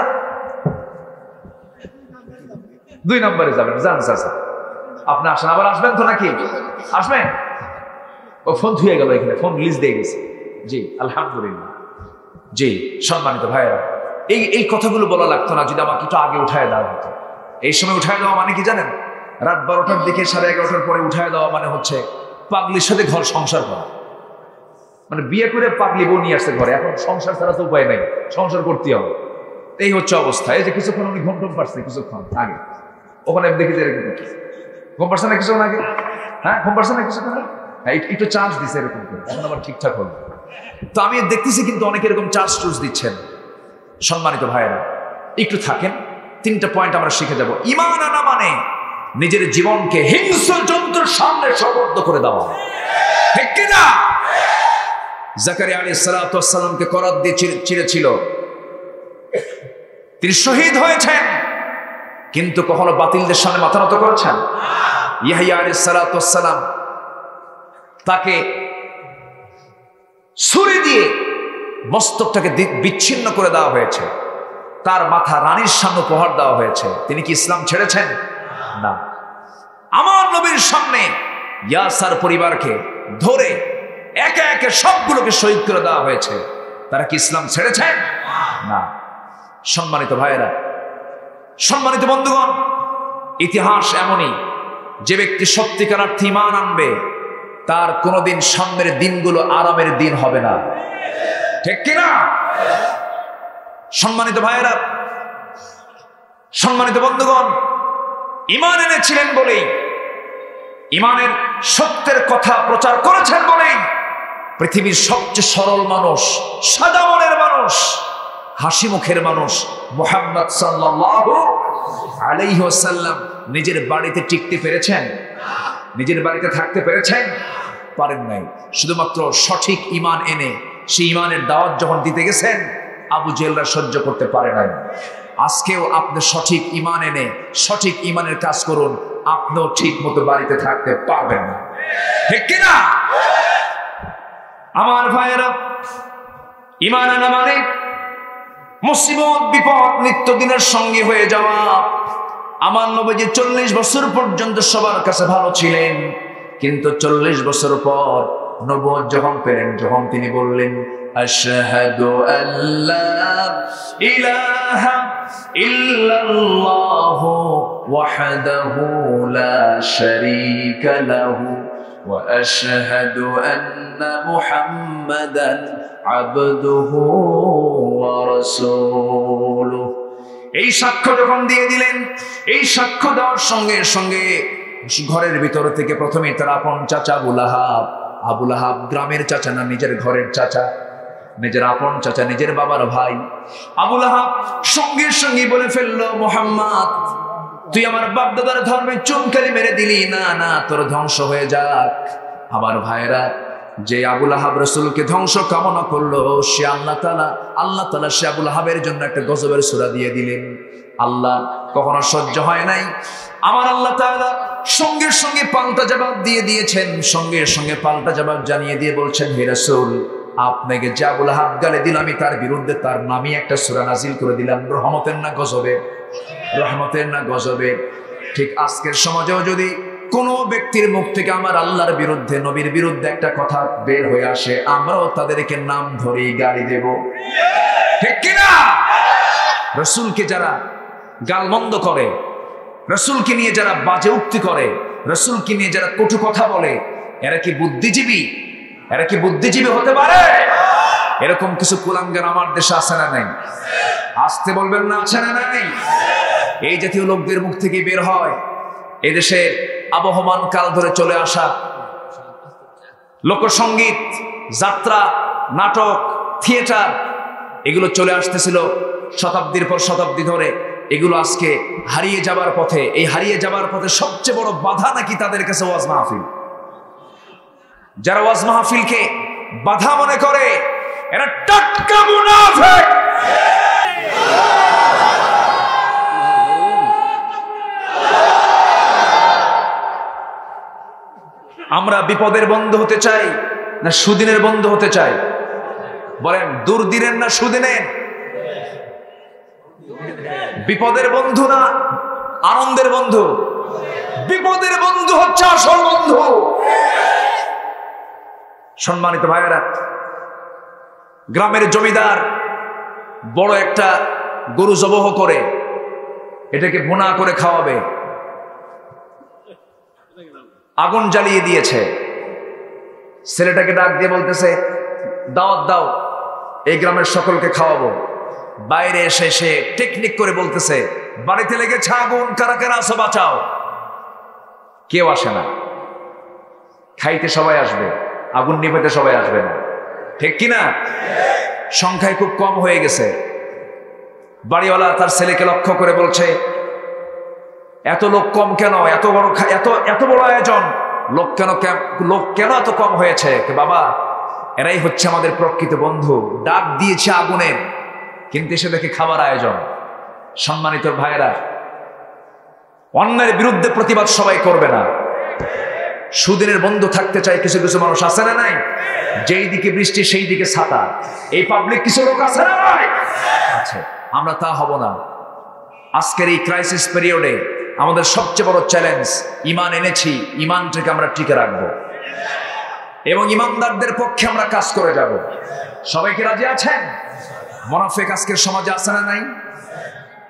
2 নাম্বারে যাবেন, যান চাচা। আপনি আসেন, আবার আসবেন তো নাকি? আসবেন। ও ফোন ধুয়ে গেল, এখানে ফোন লিস্ট দিয়ে গেছে। জি আলহামদুলিল্লাহ। জি সম্মানিত ভাইয়েরা, এই কথাগুলো বলা লাগতো না যদি আমাকে একটু আগে উঠায় দেওয়া হতো। এই সময় উঠায় দেওয়া মানে কি জানেন? রাত 12টার দিকে 11:30টার পরে উঠায় দেওয়া মানে হচ্ছে পাগলির সাথে ঘর সংসার করা। মানে বিয়ে করে পাগলি বউ নিয়ে আসছে ঘরে, এখন সংসার ছাড়া তো উপায় নাই, সংসার করতে হবে। এই হচ্ছে অবস্থা। এই যে কিছুক্ষণ উনি ঘুম পারছে, কিছুক্ষণ আগে ওখানে দেখি যে এরকম ঘুম পারছে না কিছুক্ষণ আগে। হ্যাঁ ঘুম পারছে না কিছুক্ষণ আগে, হ্যাঁ একটু চার্জ দিচ্ছে এরকম করে, এখন আবার ঠিকঠাক হলো। তো আমি দেখতেছি কিন্তু অনেকে এরকম চার্জ টুজ দিচ্ছেন। সম্মানিত ভাইয়েরা একটু থাকেন, 3টা পয়েন্ট আমরা শিখে যাব। ঈমান আনা মানে নিজের জীবনকে হিংস্র জন্তুর সামনে সমর্থ করে দেওয়া, ঠিক কিনা? জাকারিয়া আলাইহিস সালাতু ওয়াস সালামকে করাত দিয়ে চিড়েছিল, তিনি শহীদ হয়েছেন, কিন্তু কখনো বাতিলদের সামনে মাথা নত করেছেন? ইয়াহইয়া আলাইহিস সালাতু ওয়াস সালাম তাকে ছুরি দিয়ে মস্তকটাকে বিচ্ছিন্ন করে দেওয়া হয়েছে, তার মাথা রানীর সামনে উপহার দেওয়া হয়েছে। তিনি কি ইসলাম ছেড়েছেন? না। আমার নবীর সামনে ইয়াসার পরিবারকে ধরে একে একে সবগুলোকে শহীদ করে দেওয়া হয়েছে, তারা কি ইসলাম ছেড়েছেন? না। সম্মানিত ভাইয়েরা, সম্মানিত বন্ধুগণ, ইতিহাস এমনই, যে ব্যক্তি সত্যিকার অর্থে ঈমান আনবে তার কোনোদিন সামনের দিনগুলো আরামের দিন হবে না, ঠিক কিনা? সম্মানিত ভাইয়েরা, সম্মানিত বন্ধুগণ, ঈমান এনেছিলেন বলেই, ঈমানের সত্যের কথা প্রচার করেছেন বলেই পৃথিবীর সবচেয়ে সরল মানুষ, সাদা মনের মানুষ, হাসি মুখের মানুষ মুহাম্মদ সাল্লাল্লাহু আলাইহি ওয়াসাল্লাম নিজের বাড়িতে টিকতে পেরেছেন? নিজের বাড়িতে থাকতে পেরেছেন? পারেন নাই। শুধুমাত্র সঠিক ঈমান এনে সেই ঈমানের দাওয়াত যখন দিতে গেছেন, আবু জেহেলরা সহ্য করতে পারে নাই। আজকেও আপনি সঠিক ঈমান এনে সঠিক ঈমানের কাজ করুন, আপনিও ঠিক মতো বাড়িতে থাকতে পারবেন না। ঠিক কিনা? আমার ভাইয়েরা, ঈমান আনা মানে মুসিবত বিপদ নিত্যদিনের সঙ্গী হয়ে যাওয়া। আমার নবীজি 40 বছর পর্যন্ত সবার কাছে ভালো ছিলেন, কিন্তু 40 বছর পর নবুয়ত যখন পেলেন, যখন তিনি বললেন আশহাদু আল্লা ইলাহা ইল্লাল্লাহু ওয়াহদাহু লা শারীকা লাহু ওয়া আশহাদু আন্না মুহাম্মাদান আবদুহু ওয়া রাসূলুহু, এই সাক্ষ্য যখন দিয়ে দিলেন, এই সাক্ষ্য দেওয়ার সঙ্গে সঙ্গে ঘরের ভিতর থেকে প্রথমে তার আপন চাচা আবু লাহাব, গ্রামের চাচা না, নিজের ঘরের চাচা, নিজের আপন চাচা, নিজের বাবার ভাই আবু লাহাব সঙ্গে সঙ্গে বলে ফেললো, মুহাম্মদ তুই আমার বাপ দাদার ধর্মে চুনকালি মেরে দিলি, না না তোর ধ্বংস হয়ে যাক। আমার ভাইরা, যে আবু লাহাব রাসূলকে ধ্বংস কামনা করলো, সে আল্লাহ তাআলা সে আবু লাহাবের জন্য একটা গজবের সূরা দিয়ে দিলেন। আল্লাহ কখনো সহ্য হয় নাই, আমার আল্লাহ তাআলা সঙ্গে সঙ্গে পাল্টা জবাব দিয়ে দিয়েছেন। সঙ্গে সঙ্গে পাল্টা জবাব জানিয়ে দিয়ে বলছেন, হে রাসূল, আপনাকে যে আবু লাহাব গালি দিল, আমি তার বিরুদ্ধে তার নামে একটা সূরা নাজিল করে দিলাম, রহমতের না গজবে? রহমতের না গজবে? ঠিক আজকের সমাজেও যদি কোন ব্যক্তির মুখ থেকে আমার আল্লাহর বিরুদ্ধে, নবীর বিরুদ্ধে একটা কথা বের হয়ে আসে, আমরাও তাদেরকে নাম ধরেই গালি দেব। ঠিক কিনা? রাসূলকে যারা গালমন্দ করে, রাসূলকে নিয়ে যারা বাজে উক্তি করে, রাসূলকে নিয়ে যারা কটু কথা বলে, এরা কি বুদ্ধিজীবী? এরা কি বুদ্ধিজীবী হতে পারে? এরকম কিছু কুলাঙ্গার আমার দেশে আছে না নাই? আসতে বলবেন না, আছে না নাই? এই জাতীয় লোকদের মুখ থেকে বের হয় এদেশের আবহমান কাল ধরে চলে আসা লোকসঙ্গীত, যাত্রা, নাটক, থিয়েটার, এগুলো চলে আসতেছিল শতাব্দীর পর শতাব্দী ধরে। এগুলো আজকে হারিয়ে যাবার পথে। এই হারিয়ে যাবার পথে সবচেয়ে বড় বাধা নাকি তাদের কাছে ওয়াজ মাহফিল। যারা ওয়াজ মাহফিলকে বাধা মনে করে, এরা টাটকা মুনাফিক। আমরা বিপদের বন্ধু হতে চাই না সুদিনের বন্ধু হতে চাই? বলেন, দুর্দিনের না সুদিনের? বিপদের বন্ধু না আনন্দের বন্ধু? বিপদের বন্ধু হচ্ছে আসল বন্ধু। সম্মানিত ভাইয়েরা, গ্রামের জমিদার বড় একটা গরু জবহ করে এটাকে ভুনা করে খাওয়াবে, আগুন জ্বালিয়ে দিয়েছে। ছেলেটাকে ডাক দিয়ে বলতেছে, দাওয়াত দাও, এই গ্রামের সকলকে খাওয়াবো। বাইরে এসে সে টেকনিক করে বলতেছে, বাড়িতে লেগেছে আগুন, কারা কারা আছো বাঁচাও। কেউ আসে না। খাইতে সবাই আসবে, আগুন নিভাতে সবাই আসবে না। ঠিক কিনা? সংখ্যায় খুব কম হয়ে গেছে। বাড়িওয়ালা তার ছেলেকে লক্ষ্য করে বলছে, এত লোক কম কেন? এত বড় আয়োজন, লোক কেন এত কম হয়েছে? বাবা, এরাই হচ্ছে আমাদের প্রকৃত বন্ধু। ডাক দিয়েছে আগুনের, কিন্তু এসে দেখে খাবার আয়োজন। সম্মানিত ভাইয়েরা, অন্যের বিরুদ্ধে প্রতিবাদ সবাই করবে না। সুদিনের বন্ধু থাকতে চাই কিছু কিছু মানুষ, আছে না নাই? যেই দিকে বৃষ্টি সেই দিকে ছাতা, এই পাবলিক কিছু লোক আছে না নাই? আছে। আমরা তা হব না। আজকের এই ক্রাইসিস পিরিয়ডে আমাদের সবচেয়ে বড় চ্যালেঞ্জ, ঈমান এনেছি, ঈমানটাকে আমরা টিকে রাখবো এবং ঈমানদারদের পক্ষে আমরা কাজ করে যাব। সবাইকে রাজি আছেন? মুনাফিক আজকের সমাজে আছে না নাই?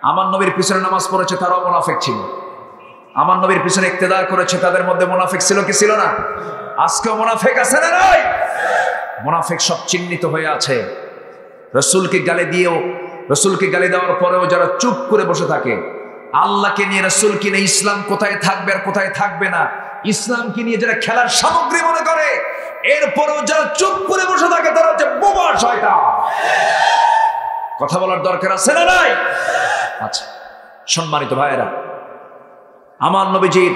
আমার নবীর পিছনে নামাজ পড়েছে, তারাও মুনাফিক ছিল। আমার নবীর পিছনে ইক্তেদা করেছে, তাদের মধ্যে মুনাফিক ছিল কি ছিল না? আজকেও মুনাফিক আছে না নাই? মুনাফিক সব চিহ্নিত হয়ে আছে। রাসূলকে গালি দেওয়ার পরেও যারা চুপ করে বসে থাকে, আল্লাহকে নিয়ে, রাসূলকে নিয়ে ইসলাম কোথায় থাকবে আর কোথায় থাকবে না, ইসলামকে নিয়ে যারা খেলার সামগ্রী মনে করে, এরপরেও যারা চুপ করে বসে থাকে তারা হচ্ছে বোবা শয়তান। কথা বলার দরকার আছে না নাই? আচ্ছা সম্মানিত ভাইয়েরা, আমার নবীজির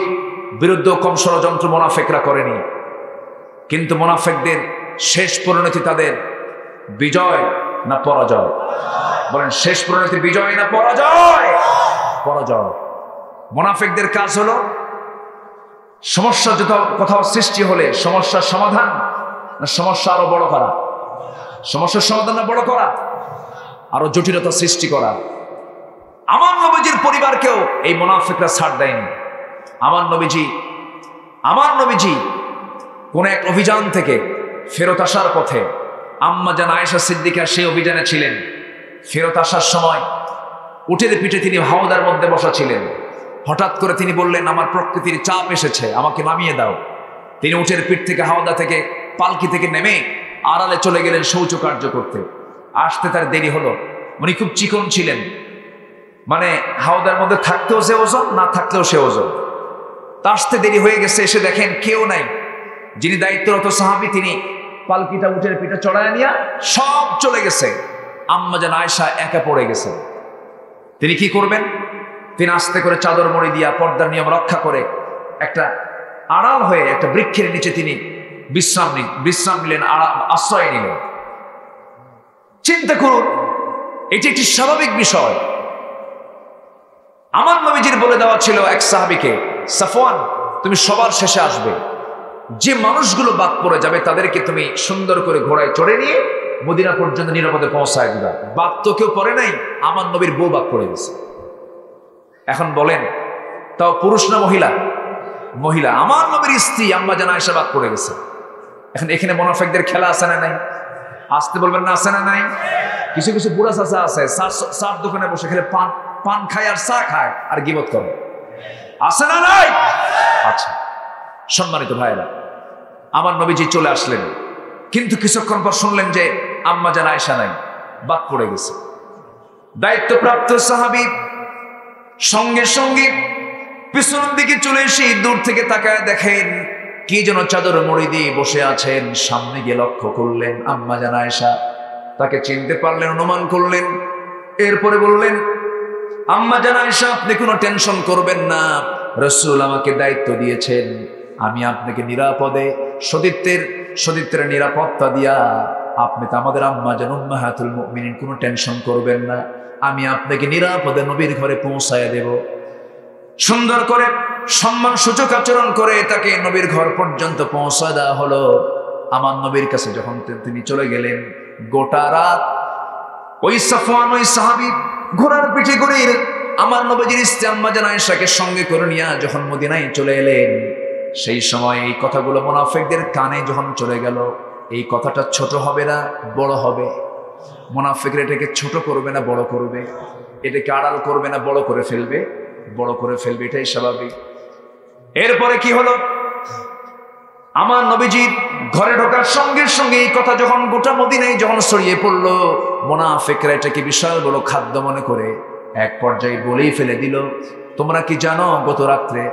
বিরুদ্ধে কম ষড়যন্ত্র মুনাফিকরা করেনি, কিন্তু মুনাফিকদের শেষ পরিণতি তাদের বিজয় না পরাজয়? বলেন শেষ পরিণতি বিজয় না পরাজয়? পরাজয়। মুনাফিকদের কাজ হলো সমস্যা কোথাও সৃষ্টি হলে সমস্যার সমাধান না সমস্যা আরো বড় করা? সমস্যার সমাধান না বড় করা? আরো জটিলতা সৃষ্টি করা। আমার নবীজির পরিবারকেও এই মুনাফিকরা ছাড় দেয়নি। আমার নবীজি কোন এক অভিযান থেকে ফেরত আসার পথে আম্মা জান আয়েশা সিদ্দিকা সেই অভিযানে ছিলেন। ফেরত আসার সময় উটের পিঠে তিনি হাওদার মধ্যে বসা ছিলেন। হঠাৎ করে তিনি বললেন, আমার প্রকৃতির চাপ এসেছে, আমাকে নামিয়ে দাও। তিনি উটের পিঠ থেকে হাওদা থেকে পালকি থেকে নেমে আড়ালে চলে গেলেন শৌচ কার্য করতে। আসতে তার দেরি হলো। উনি খুব চিকন ছিলেন, মানে হাওদার মধ্যে থাকতেও সে ওজন, না থাকলেও সে ওজন। তা আসতে দেরি হয়ে গেছে। এসে দেখেন কেউ নাই। যিনি দায়িত্বরত সাহাবী তিনি পালকিটা উটের পিঠে চড়ায় নিয়ে সব চলে গেছে। আম্মা জান আয়েশা একা পড়ে গেছে। তিনি কি করবেন? তিনি আস্তে করে চাদর মুড়ি দিয়া পর্দার নিয়ম রক্ষা করে একটা আড়াল হয়ে একটা বৃক্ষের নিচে তিনি বিশ্রাম নিলেন, আশ্রয় নিলেন। চিন্তা করুন, এটি একটি স্বাভাবিক বিষয়। আমার নবীজির বলে দেওয়া ছিল এক সাহাবীকে, সাফওয়ান তুমি সবার শেষে আসবে, যে মানুষগুলো বাদ পড়ে যাবে তাদেরকে তুমি সুন্দর করে ঘোড়ায় চড়ে নিয়ে মদিনা পর্যন্ত নিরাপদে পৌঁছায় দিবা। বাদ তো কেউ পড়ে নাই, আমার নবীর বউ বাদ পড়ে গেছে। এখন বলেন, তাও পুরুষ না মহিলা? মহিলা। আমার নবীর স্ত্রী আম্মা জান আয়েশা বাদ পড়ে গেছে। এখন এখানে মুনাফিকদের খেলা আছে না নাই? আসতে বলবেন না, আছে না নাই? কিছু কিছু বুড়া চাচা আছে, চার দোকানে বসে খেলে পান খায় আর চা খায় আর গিবত করে, আছে না নাই? আচ্ছা সম্মানিত ভাইরা, আমার নবীজি চলে আসলেন, কিন্তু কিছুক্ষণ পর শুনলেন যে আম্মা জান আয়েশা নাই, বাদ পড়ে গেছে। দায়িত্বপ্রাপ্ত সাহাবী সঙ্গে সঙ্গে পিছন দিকে চলে এসে দূর থেকে তাকায় দেখেন কি যেন চাদর মুড়ি দিয়ে বসে আছেন। সামনে গিয়ে লক্ষ্য করলেন আম্মা জান আয়েশা। তাকে চিনতে পারলেন, অনুমান করলেন। এরপরে বললেন, আম্মা জান আয়েশা আপনি কোনো টেনশন করবেন না, রাসূল আমাকে দায়িত্ব দিয়েছেন, আমি আপনাকে নিরাপদে সতীত্বের নিরাপত্তা দিয়া, আপনি তো আমাদের আম্মা জান উম্মাহাতুল মুমিনিন, কোনো টেনশন করবেন না, আমি আপনাকে নিরাপদে নবীর ঘরে পৌঁছায় দেব। সুন্দর করে সম্মান সূচক আচরণ করে তাকে নবীর ঘর পর্যন্ত পৌঁছায় দেওয়া হলো। আমার নবীর কাছে যখন তিনি চলে গেলেন, গোটা রাত ওই সাফওয়ান ওই সাহাবী ঘোড়ার পিঠে করে আমার নবীজির স্ত্রী আম্মা জান আয়েশাকে সঙ্গে করে নিয়ে যখন মদিনায় চলে এলেন, সেই সময় এই কথাগুলো মুনাফিকদের কানে যখন চলে গেল, এই কথাটা ছোট হবে না বড় হবে? মুনাফিকরা এটাকে ছোট করবে না বড় করবে? এটাকে আড়াল করবে না বড় করে ফেলবে? বড় করে ফেলবে, এটাই স্বাভাবিক। এরপরে কি হলো? আমার নবীজির ঘরে ঢোকার সঙ্গে সঙ্গে এই কথা যখন গোটা মদিনায় যখন ছড়িয়ে পড়লো, মুনাফিকরা এটাকে বিশাল বড় খাদ্য মনে করে এক পর্যায়ে বলেই ফেলে দিল, তোমরা কি জানো গত রাত্রে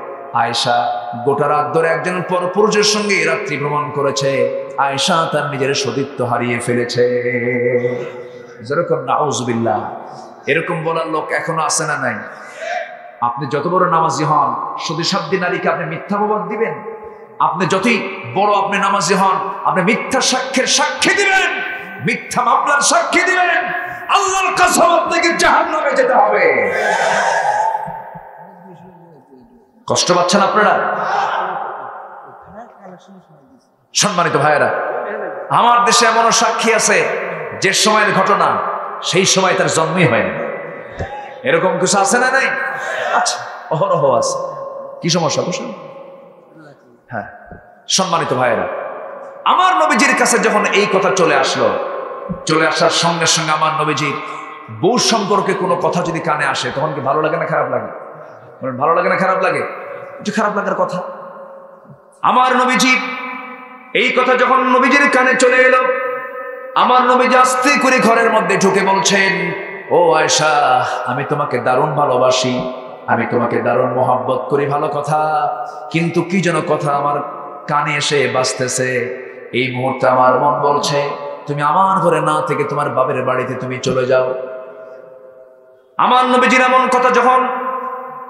আয়েশা গোটা রাত ধরে একজন পরপুরুষের সঙ্গে রাত্রি ভ্রমণ করেছে, আয়েশা তার নিজের সতীত্ব হারিয়ে ফেলেছে। যেরকম নাউজুবিল্লাহ, এরকম বলার লোক এখনো আছে না নাই? আপনি যত বড় নামাজি হন, সতীসাধ্যী নারীকে আপনি মিথ্যা অপবাদ দিবেন? আপনি যতই বড় আপনি নামাজি হন, আপনি মিথ্যা সাক্ষ্যের সাক্ষী দিবেন, মিথ্যা মামলার সাক্ষী দিবেন, আল্লাহর কসম আপনাকে জাহান্নামে যেতে হবে। কষ্ট পাচ্ছেন আপনারা? সম্মানিত ভাইয়েরা, আমার দেশে এমনও সাক্ষী আছে যে সময়ের ঘটনা সেই সময় তার জন্মই হয়নি। এরকম কিছু আছে না নাই? আচ্ছা, অহরহ আছে। কি সমস্যা? বসুন। হ্যাঁ, সম্মানিত ভাইয়েরা, আমার নবীজির কাছে যখন এই কথা চলে আসলো, চলে আসার সঙ্গে সঙ্গে আমার নবীজির বউ সম্পর্কে কোনো কথা যদি কানে আসে, তখন কি ভালো লাগে না খারাপ লাগে? ভালো লাগে না খারাপ লাগে? একটু খারাপ লাগার কথা। আমার নবীজি এই কথা যখন নবীজির কানে চলে এলো, আমার নবীজি আস্তে করে ঘরের মধ্যে ঢুকে বলছেন, ও আয়েশা, আমি তোমাকে দারুণ ভালোবাসি, আমি তোমাকে দারুণ মোহাব্বত করি, ভালো কথা, কিন্তু কি যেন কথা আমার কানে এসে বাজতেছে, এই মুহূর্তে আমার মন বলছে তুমি আমার ঘরে না থেকে তোমার বাপের বাড়িতে তুমি চলে যাও। আমার নবীজির এমন কথা যখন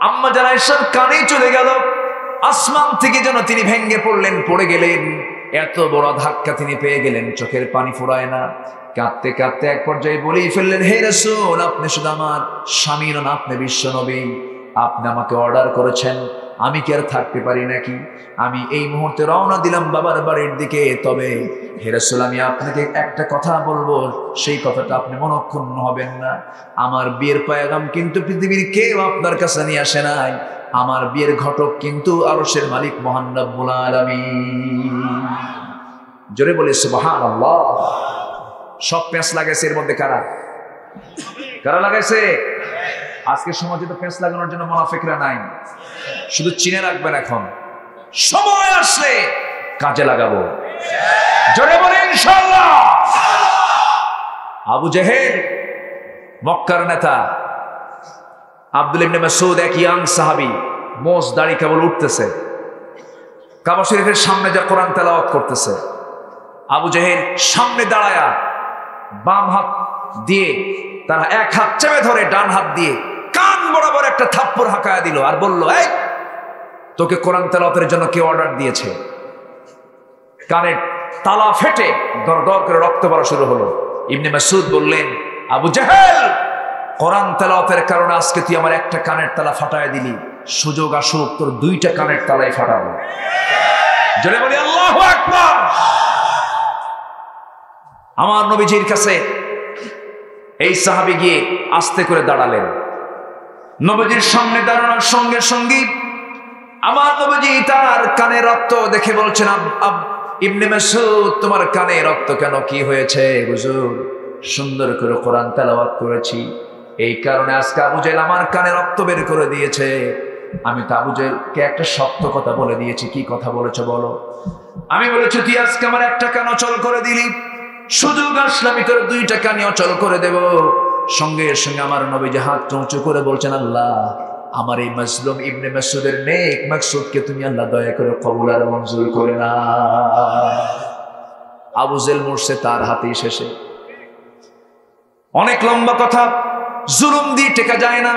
আম্মা জান আয়েশার কানে চলে গেল, আসমান থেকে যেন তিনি ভেঙ্গে পড়লেন, পড়ে গেলেন। এত বড় ধাক্কা তিনি পেয়ে গেলেন, চোখের পানি ফুরায় না। কাঁদতে কাঁদতে এক পর্যায়ে বলেই ফেললেন, হে রাসূল, আপনি শুধু আমার স্বামী নন, আপনি বিশ্ব নবী। আপনি আমাকে অর্ডার করেছেন, আমি কি আর থাকতে পারি নাকি? আমি এই মুহূর্তে রওনা দিলাম বাবার বাড়ির দিকে। তবে হে রাসূল, আমি আপনাকে একটা কথা বলবো, সেই কথাটা আপনি মনক্ষুণ্ণ হবেন না। আমার বিয়ের পয়গাম কিন্তু পৃথিবীর কেউ আপনার কাছে নিয়ে আসে নাই। আমার বিয়ের ঘটক কিন্তু আরশের মালিক মহান রব্বুল আলামিন। জোরে বলে সুবহানাল্লাহ। সব পেঁচ লাগাইছে এর মধ্যে কারা কারা লাগাইছে? আজকে সমাজে তো পেঁচ লাগানোর জন্য মুনাফিকরা নাই। শুধু চিনে রাখবেন, এখন সময় আসলে কাজে লাগাবো। জোরে বলে ইনশাআল্লাহ। আবু জেহেল, মক্কার নেতা, আব্দুল ইবনে মাসউদ, এক ইয়াং সাহাবী, মোজ দাড়ি কেবল উঠতেছে, কাবা শরীফের সামনে যা কোরআন তেলাওয়াত করতেছে। আবু জেহেল সামনে দাঁড়ায়া বাম হাত দিয়ে তারা এক হাত চেপে ধরে ডান হাত দিয়ে কান বরাবর একটা থাপ্পড় হাঁকায়া দিল আর বলল, এই তোকে কোরআন তেলাওয়াতের জন্য কে অর্ডার দিয়েছে? কানের তালা ফেটে দর দর করে রক্ত পড়া শুরু হলো। ইবনে মাসউদ বললেন, আবু জেহেল, কোরআন তেলাওয়াতের কারণে আজকে তুই আমার একটা কানের তালা ফাটায় দিলি, সুযোগ আসুক তোর দুইটা কানের তালাই ফাটাবো। জোরে বলি আল্লাহু আকবার। আমার নবীজির কাছে এই সাহাবী গিয়ে আস্তে করে দাঁড়ালেন। নবীজির সামনে দাঁড়ানোর সঙ্গে সঙ্গে আমার নবীজি তার কানে রক্ত দেখে বলছেন, ইবনে মাসউদ, তোমার কানে রক্ত কেন, কি হয়েছে? হুজুর, সুন্দর করে কোরআন তেলাওয়াত করেছি, এই কারণে আজকে আবু জেহেল আমার কানে রক্ত বের করে দিয়েছে। আমি তো আবু জেহেলকে একটা সত্য কথা বলে দিয়েছি। কি কথা বলেছো বলো? আমি বলেছি, তুই আজকে আমার একটা কান অচল করে দিলি, সুযোগ আসলে আমি তোর দুইটা কানি অচল করে দেব। সঙ্গে সঙ্গে আমার নবীজি হাত উঁচু করে বলছেন, আল্লাহ, আমার এই মাজলুম ইবনে মাসউদের নেক মাকসুদকে তুমি আল্লাহ দয়া করে কবুল আর মঞ্জুর করে না। আবু জেহেল মরছে তার হাতেই শেষে। অনেক লম্বা কথা। জুলুম দিয়ে টেকা যায় না,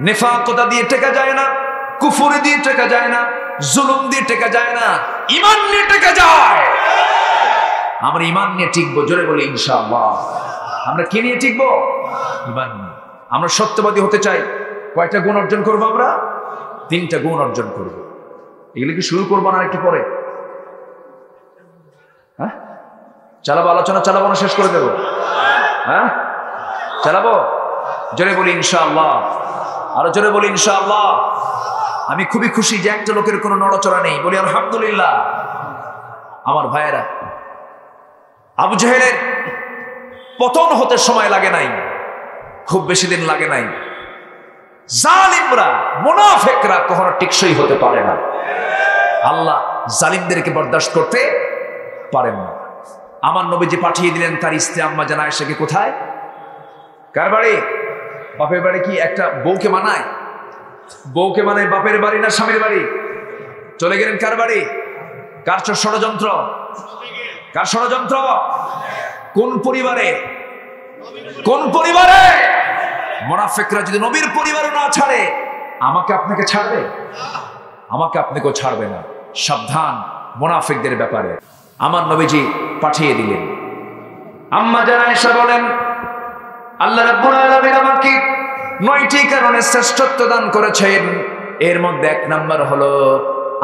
নেফাকতা দিয়ে টেকা যায় না, কুফরি দিয়ে টেকা যায় না, জুলুম দিয়ে টেকা যায় না, ঈমান নিয়ে টেকা যায়। আমরা ঈমান নিয়ে টিকবো। জোরে বলি ইনশাআল্লাহ। আমরা কি নিয়ে টিকবো? ঈমান নিয়ে। আমরা সত্যবাদী হতে চাই। কয়টা গুণ অর্জন করবো আমরা? 3টা গুণ অর্জন করবো। এগুলো কি শুরু করবো না একটু পরে? হ্যাঁ, চালাবো, আলোচনা চালাবো না শেষ করে দেবো? হ্যাঁ, চালাবো। জোরে বলি ইনশাআল্লাহ। আরো জোরে বলি ইনশাআল্লাহ। আমি খুবই খুশি যে একটা লোকের কোনো নড়াচড়া নেই। বলি আলহামদুলিল্লাহ। আমার ভাইয়েরা, আবু জেহেলের পতন হতে সময় লাগে নাই, খুব বেশি দিন লাগে নাই। জালিমরা, মুনাফিকরা কখনো টিকসই হতে পারে না। আল্লাহ জালিমদেরকে বরদাস্ত করতে পারেন না। আমার নবীজি পাঠিয়ে দিলেন তার স্ত্রী আম্মা জান আয়েশাকে। কোথায়? কার বাড়ি? বাপের বাড়ি। কি একটা বউকে মানায়? বউকে মানায় বাপের বাড়ি না স্বামীর বাড়ি? চলে গেলেন কার বাড়ি? কার ষড়যন্ত্র? কার ষড়যন্ত্র? কোন পরিবারে? কোন পরিবারে? মুনাফিকরা যদি নবীর পরিবারও না ছাড়ে, আমাকে আপনাকে ছাড়বে? আমাকে আপনাকেও ছাড়বে না। সাবধান মুনাফিকদের ব্যাপারে। আমার নবীজি পাঠিয়ে দিলেন। আম্মা জান আয়েশা বলেন, আল্লাহ রাব্বুল আলামিন আমাকে 9টি কারণে শ্রেষ্ঠত্ব দান করেছেন। এর মধ্যে 1 নাম্বার হলো,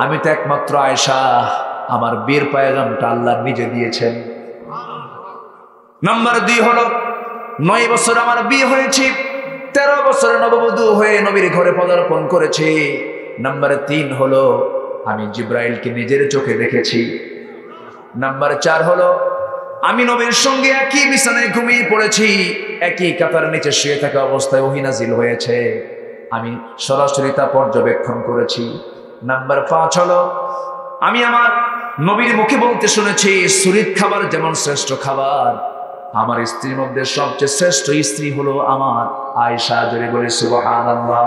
আমি তো একমাত্র আয়েশা, আমার বিয়ের পয়গামটা আল্লাহ নিজে দিয়েছেন। নাম্বার 2 হলো, 9 বছর আমার বিয়ে হয়েছে, 13 বছর নববধূ হয়ে নবীর ঘরে পদার্পণ করেছি। নাম্বার 3 হলো, আমি জিব্রাইলকে নিজের চোখে দেখেছি। নাম্বার 4 হলো, আমি নবীর সঙ্গে একই বিছানায় ঘুমিয়ে পড়েছি, একই কাতার নিচে শুয়ে থাকা অবস্থায় ওহী নাজিল হয়েছে, আমি সরাসরি তা পর্যবেক্ষণ করেছি। নাম্বার 5 হলো, আমি আমার নবীর মুখে বলতে শুনেছি, সুরিত খাবার যেমন শ্রেষ্ঠ খাবার, আমার স্ত্রীর মধ্যে সবচেয়ে শ্রেষ্ঠ স্ত্রী হলো আমার আয়েশা। জোরে বলে সুবহানাল্লাহ।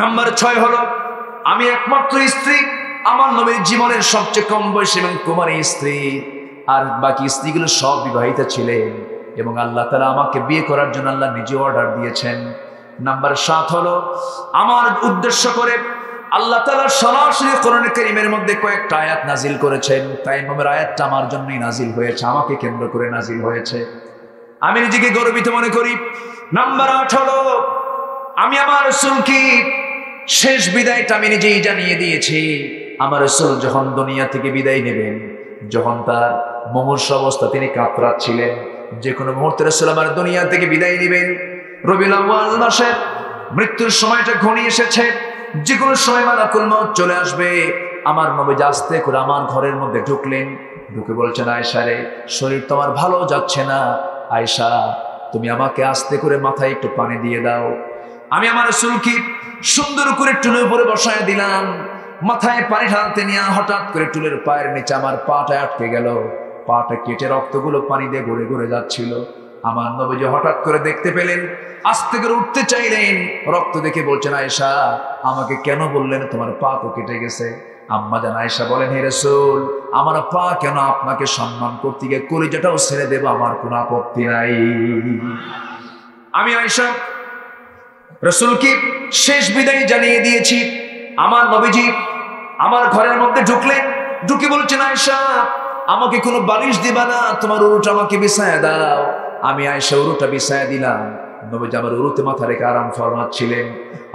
নাম্বার 6 হলো, আমি একমাত্র স্ত্রী আমার নবীর জীবনের সবচেয়ে কম বয়সী এবং কুমারী স্ত্রী, আর বাকি স্ত্রীগুলো সব বিবাহিতা ছিলেন। এবং আল্লাহ তাআলা আমাকে বিয়ে করার জন্য আল্লাহ নিজে অর্ডার দিয়েছেন। নাম্বার 7 হলো, আমার উদ্দেশ্য করে আল্লাহ তাআলা সরাসরি কোরআনে কারীমের মধ্যে কয়েকটা আয়াত নাজিল করেছেন। তাইমুমের আয়াতটা আমার জন্যই নাজিল হয়েছে, আমাকে কেন্দ্র করে নাজিল হয়েছে। আমি নিজেকে গর্বিত মনে করি। নাম্বার 8 হলো, আমি আমার রাসূলকে শেষ বিদায়টা আমি নিজেই জানিয়ে দিয়েছি। আমার রাসূল যখন দুনিয়া থেকে বিদায় নেবেন, যখন তার মুমূর্ষ অবস্থা, তিনি কাতরাচ্ছিলেন, যে কোনো মুহূর্তে রাসূল আমার দুনিয়া থেকে বিদায় নেবেন। রবিউল আউয়াল মাসের মৃত্যুর সময়টা ঘনিয়ে এসেছে, যে কোনো সময় মালাকুল মউত চলে আসবে। আমার নবী আস্তে করে আমার ঘরের মধ্যে ঢুকলেন, ঢুকে বলছেন, আয়েশা রে, শরীর তো আমার ভালো যাচ্ছে না, আয়েশা তুমি আমাকে আস্তে করে মাথায় একটু পানি দিয়ে দাও। আমি আমার রাসূলকে সুন্দর করে টুলের উপরে বসায় দিলাম, মাথায় পানি ঢালতে নিয়ে হঠাৎ করে টুলের পায়ের নিচে আমার পাটা আটকে গেল, পাটা কেটে রক্তগুলো পানি দিয়ে গড়ে গড়ে যাচ্ছিল। আমার নবী হঠাৎ করে দেখতে পেলেন, আস্তে করে উঠতে চাইলেন, রক্ত দেখে বলছেন, আয়েশা আমাকে কেন বললেন তোমার পা তো কেটে গেছে? আম্মা জান আয়েশা বলেন, হে রাসূল, আমার পা কেন, আপনাকে সম্মান করতে গিয়ে কলিজাটাও ছেড়ে দেব, আমার কোনো আপত্তি নাই। আমি আয়েশা রাসূলকে শেষ বিদায় জানিয়ে দিয়েছি। আমার নবীজি আমার ঘরের মধ্যে ঢুকলেন, ঢুকে বলছেন, আয়েশা আমাকে কোনো বালিশ দিবা না, তোমার উরুটা আমাকে বিছায়া দাও। আমি আয়েশা উরুটা বিছায়া দিলাম। নবীজি আমার উরুতে মাথা রেখে আরাম ফরমাচ্ছিলেন।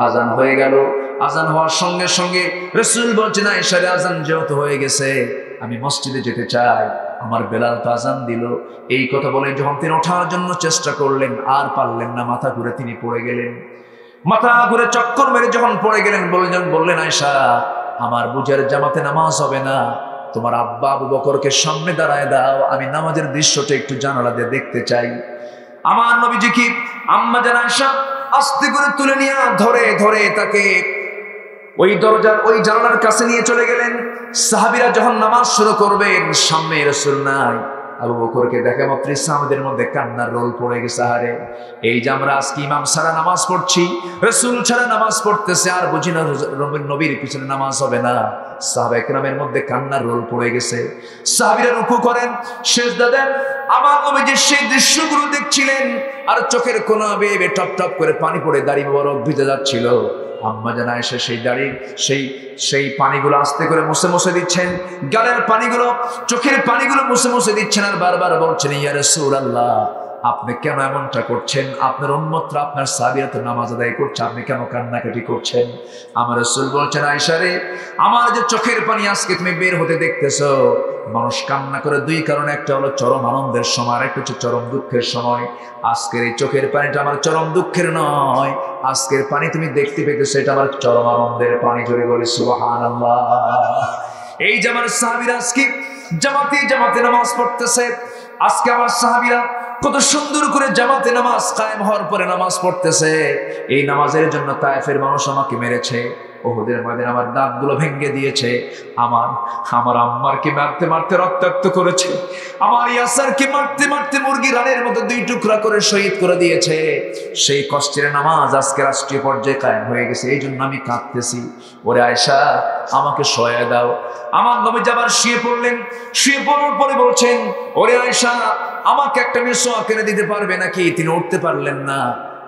আজান হয়ে গেল। আজান হওয়ার সঙ্গে সঙ্গে রাসূল বলছেন, আয়েশা রে, আজান যেহেতু হয়ে গেছে, আমি মসজিদে যেতে চাই, আমার বেলাল তো আজান দিল। এই কথা বলে যখন তিনি ওঠার জন্য চেষ্টা করলেন, আর পারলেন না, মাথা ঘুরে তিনি পড়ে গেলেন। মাথা ঘুরে চক্কর মেরে যখন পড়ে গেলেন, বললেন, আয়েশা আমার বুঝের জামাতে নামাজ হবে না, তোমার আব্বা আবু বকরকে সামনে দাঁড়ায় দাও, আমি নামাজের দৃশ্যটা একটু জানালা দিয়ে দেখতে চাই। আমার নবীজি কি আম্মা জান আয়েশা আস্তে করে তুলে নিয়ে ধরে ধরে তাকে ওই দরজার ওই জানালার কাছে নিয়ে চলে গেলেন। সাহাবীরা যখন নামাজ শুরু করবেন, সামনে রাসূল নাই। আবু বকরকে দেখা মাত্র সাহাবীদের মধ্যে কান্নার রোল পড়ে গেছে। হারে, এই যে আমরা আজকে ইমাম ছাড়া নামাজ পড়ছি, রাসূল ছাড়া নামাজ পড়তেছে, আর বুঝি না নবীর পিছনে নামাজ হবে না। সাহাবা একরামের মধ্যে কান্নার রোল পড়ে গেছে। সাহাবীরা রুকু করেন, সিজদা দেন। আমার নবীজি সেই দৃশ্যগুলো দেখছিলেন, আর চোখের কোনা বেয়ে টপ টপ করে পানি পড়ে দাড়ি মোবারক ভিজে যাচ্ছিল। আম্মা জান আয়েশা সেই দাড়ি সেই পানিগুলো আস্তে করে মুছে মুছে দিচ্ছেন, গালের পানিগুলো, চোখের পানিগুলো মুছে মুছে দিচ্ছেন, আর বারবার বলছেন, ইয়া রাসূলুল্লাহ আপনি কেন এমনটা করছেন? আপনার উম্মতরা, আপনার সাহাবীরা তো নামাজ আদায় করছে, আপনি কেন কান্নাকাটি করছেন? আমার রাসূল বলছেন, আয়েশা রে, আমার যে চোখের পানি আজকে তুমি বের হতে দেখতেছো, মানুষ কান্না করে দুই কারণে, একটা হলো চরম আনন্দের সময়, আর একটা হচ্ছে চরম দুঃখের সময়। আজকের এই চোখের পানিটা আমার চরম দুঃখের নয়, আজকের পানি তুমি দেখতে পেতেছো, এটা আমার চরম আনন্দের পানি। জোরে বলি সুবহানাল্লাহ। এই যে আমার সাহাবীরা আজকে জামাতে জামাতে নামাজ পড়তেছে, আজকে আমার সাহাবীরা কত সুন্দর করে জামাতে নামাজ কায়েম হওয়ার পরে নামাজ পড়তেছে। এই নামাজের জন্য তায়েফের মানুষ আমাকে মেরেছে, ওহুদের ময়দানে আমার দাঁতগুলো ভেঙে দিয়েছে, আমার আম্মারকে মারতে মারতে রক্তাক্ত করেছে, আমার ইয়াসারকে মারতে মারতে মুরগি রানের মতো দুই টুকরা করে শহীদ করে দিয়েছে। সেই কষ্টের নামাজ আজকে রাষ্ট্রীয় পর্যায়ে কায়েম হয়ে গেছে, এই জন্য আমি কাঁদতেছি। ওরে আয়েশা আমাকে সহায় দাও। আমার নবী আবার শুয়ে পড়লেন, শুয়ে পড়ার পরে বলছেন, ওরে আয়েশা আমাকে একটা মিসওয়াক এনে দিতে পারবে নাকি? তিনি উঠতে পারলেন না।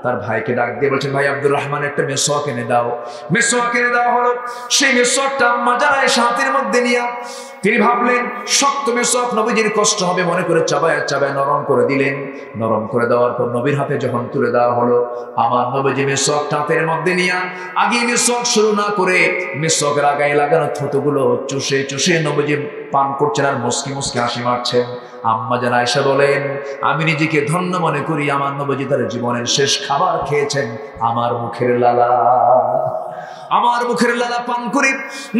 তার ভাইকে ডাক দিয়ে বলছেন, ভাই আব্দুর রহমান একটা মিসওয়াক এনে দাও। মিসওয়াক এনে দেওয়া হলো। সেই মিসওয়াকটা আম্মা জান আয়েশা হাতের মধ্যে নিয়ে তিনি ভাবলেন শক্ত মিসওয়াক, নবীজির কষ্ট হবে মনে করে চাবায় চাবায় নরম করে দিলেন। নরম করে দেওয়ার পর নবীর হাতে যখন তুলে দেওয়া হলো, আমার নবীজি মিসওয়াকটা হাতের মধ্যে নিয়ে আগে মিসওয়াক শুরু না করে মিসওয়াকের আগায় লাগানো থুতুগুলো চুষে চুষে নবীজি পান করছেন আর মুস্কি মুস্কি হাসি মারছেন। আম্মা জান আয়েশা বলেন, আমি নিজেকে ধন্য মনে করি, আমার নবীজি তার জীবনের শেষ খাবার খেয়েছেন আমার মুখের লালা। আমার মুখের লালা পান করে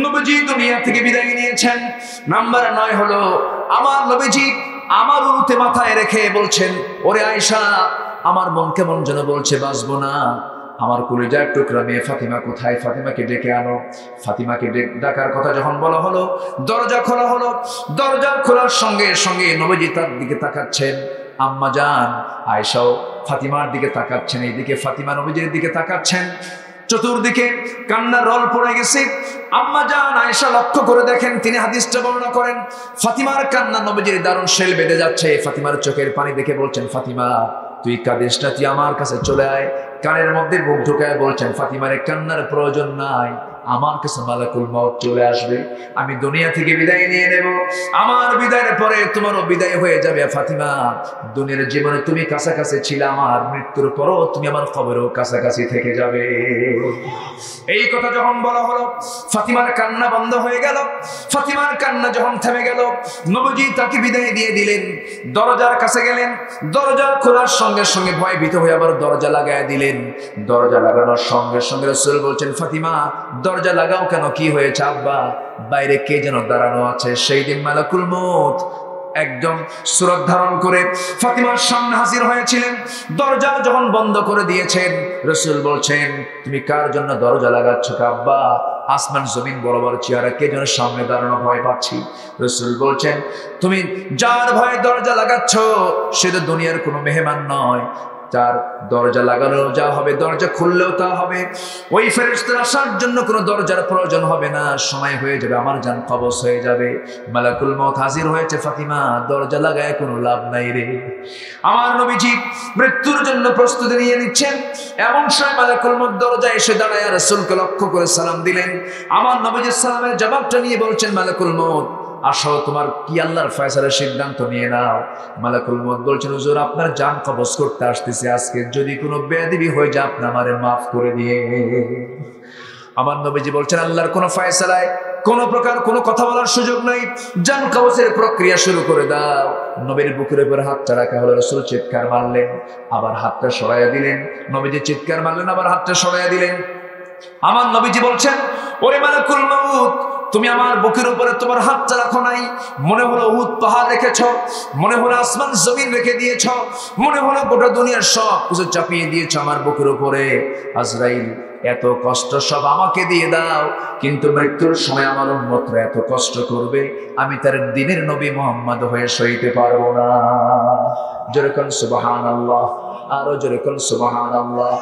নবীজি দুনিয়া থেকে বিদায় নিয়েছেন। নাম্বার 9 হলো, আমার নবীজি আমার উরুতে মাথায় রেখে বলছেন, ওরে আয়েশা আমার মন কেমন যেন বলছে বাঁচবো না, আমার কলিজার টুকরা মেয়ে ফাতিমা কোথায়? ফাতিমাকে ডেকে আনো। ফাতিমাকে ডাকার কথা যখন বলা হলো, দরজা খোলা হলো। দরজা খোলার সঙ্গে সঙ্গে নবীজি তার দিকে তাকাচ্ছেন, আম্মা জান আয়েশাও ফাতিমার দিকে তাকাচ্ছেন, এইদিকে ফাতিমা নবীজির দিকে তাকাচ্ছেন। চতুর্দিকে কান্নার রল পড়ে গেছে। আম্মা জান আয়েশা লক্ষ্য করে দেখেন, তিনি হাদিসটা বর্ণনা করেন, ফাতিমার কান্না নবীজির দারুণ শেল বেঁধে যাচ্ছে। ফাতিমার চোখের পানি দেখে বলছেন, ফাতিমা তুই কাঁদিস না, তুই আমার কাছে চলে আয়। কানের মধ্যে মুখ ঢুকায় বলছেন, ফাতিমার কান্নার প্রয়োজন নাই, আমার কাছে মালাকুল মউত চলে আসবে, আমি দুনিয়া থেকে বিদায় নিয়ে নেব, আমার বিদায়ের পরে তোমারও বিদায় হয়ে যাবে। ফাতিমা, দুনিয়ার জীবনে তুমি কাছাকাছি ছিলে, আমার মৃত্যুর পরও তুমি আমার কবরেও কাছাকাছি থেকে যাবে। এই কথা যখন বলা হলো, ফাতিমার কান্না বন্ধ হয়ে গেল। ফাতিমার কান্না যখন থেমে গেল, নবীজি তাকে বিদায় দিয়ে দিলেন। দরজার কাছে গেলেন, দরজা খোলার সঙ্গে সঙ্গে ভয় ভীত হয়ে আবার দরজা লাগায় দিলেন। দরজা লাগানোর সঙ্গে সঙ্গে রাসূল বলছেন, ফাতিমা দরজা লাগাও কেন, কি হয়েছে আব্বা? বাইরে কে যেন দাঁড়ানো আছে। সেই দিন মালাকুল মউত একদম সুরত ধারণ করে ফাতিমার সামনে হাজির হয়েছিলেন। দরজা যখন বন্ধ করে দিয়েছেন, রাসূল বলছেন, তুমি কার জন্য দরজা লাগাচ্ছ আব্বা? আসমান জমিন বরাবর চেহারা কে যেন সামনে দাঁড়ানো, ভয় পাচ্ছি। রাসূল বলছেন, তুমি যার ভয়ে দরজা লাগাচ্ছ সে তো দুনিয়ার কোনো মেহমান নয়, তার দরজা লাগানো যা হবে, দরজা খুললেও তা হবে। ওই ফেরেশতার আসার জন্য কোনো দরজার প্রয়োজন হবে না, সময় হয়ে যাবে, আমার জান কবজ হয়ে যাবে। মালাকুল মউত হাজির হয়েছে। ফাতিমা দরজা লাগায় কোনো লাভ নাই রে। আমার নবীজি মৃত্যুর জন্য প্রস্তুতি নিয়ে নিচ্ছেন, এমন সময় মালাকুল মউত দরজায় এসে দাঁড়ায় রাসূলকে লক্ষ্য করে সালাম দিলেন। আমার নবীজির সালামের জবাবটা নিয়ে বলছেন, মালাকুল মউত আসো, তোমার কি আল্লাহর ফয়সালার সিদ্ধান্ত নিয়ে নাও। মালাকুল মউত বলছেন, হুজুর আপনার জান কবজ করতে আসতেছে, আজকে যদি কোনো বেয়াদবি হয়ে যায় আপনি আমারে মাফ করে দিয়ে। আমার নবীজি বলছেন, আল্লাহর কোনো ফয়সালায় কোন প্রকার কোনো কথা বলার সুযোগ নাই, জান কবজের প্রক্রিয়া শুরু করে দাও। নবীর বুকের উপর হাতটা রাখা হলো, রাসূল চিৎকার মারলেন, আবার হাতটা সরাইয়া দিলেন। নবীজি চিৎকার মারলেন, আবার হাতটা সরাইয়া দিলেন। আমার নবীজি বলছেন, ওরে মালাকুল মউত তুমি আমার বুকের উপরে তোমার হাতটা রাখো নাই, মনে হলো উহুদ পাহাড় রেখেছ, মনে হলো আসমান জমিন রেখে দিয়েছ, মনে হলো গোটা দুনিয়ার সব কিছু চাপিয়ে দিয়েছ আমার বুকের উপরে। আজরাইল এত কষ্ট সব আমাকে দিয়ে দাও, কিন্তু মৃত্যুর সময় আমার উম্মতরা এত কষ্ট করবে, আমি তার দিনের নবী মুহাম্মদ হয়ে সইতে পারবো না। যেরকম সুবহানাল্লাহ, আরো যেরকম সুবহানাল্লাহ।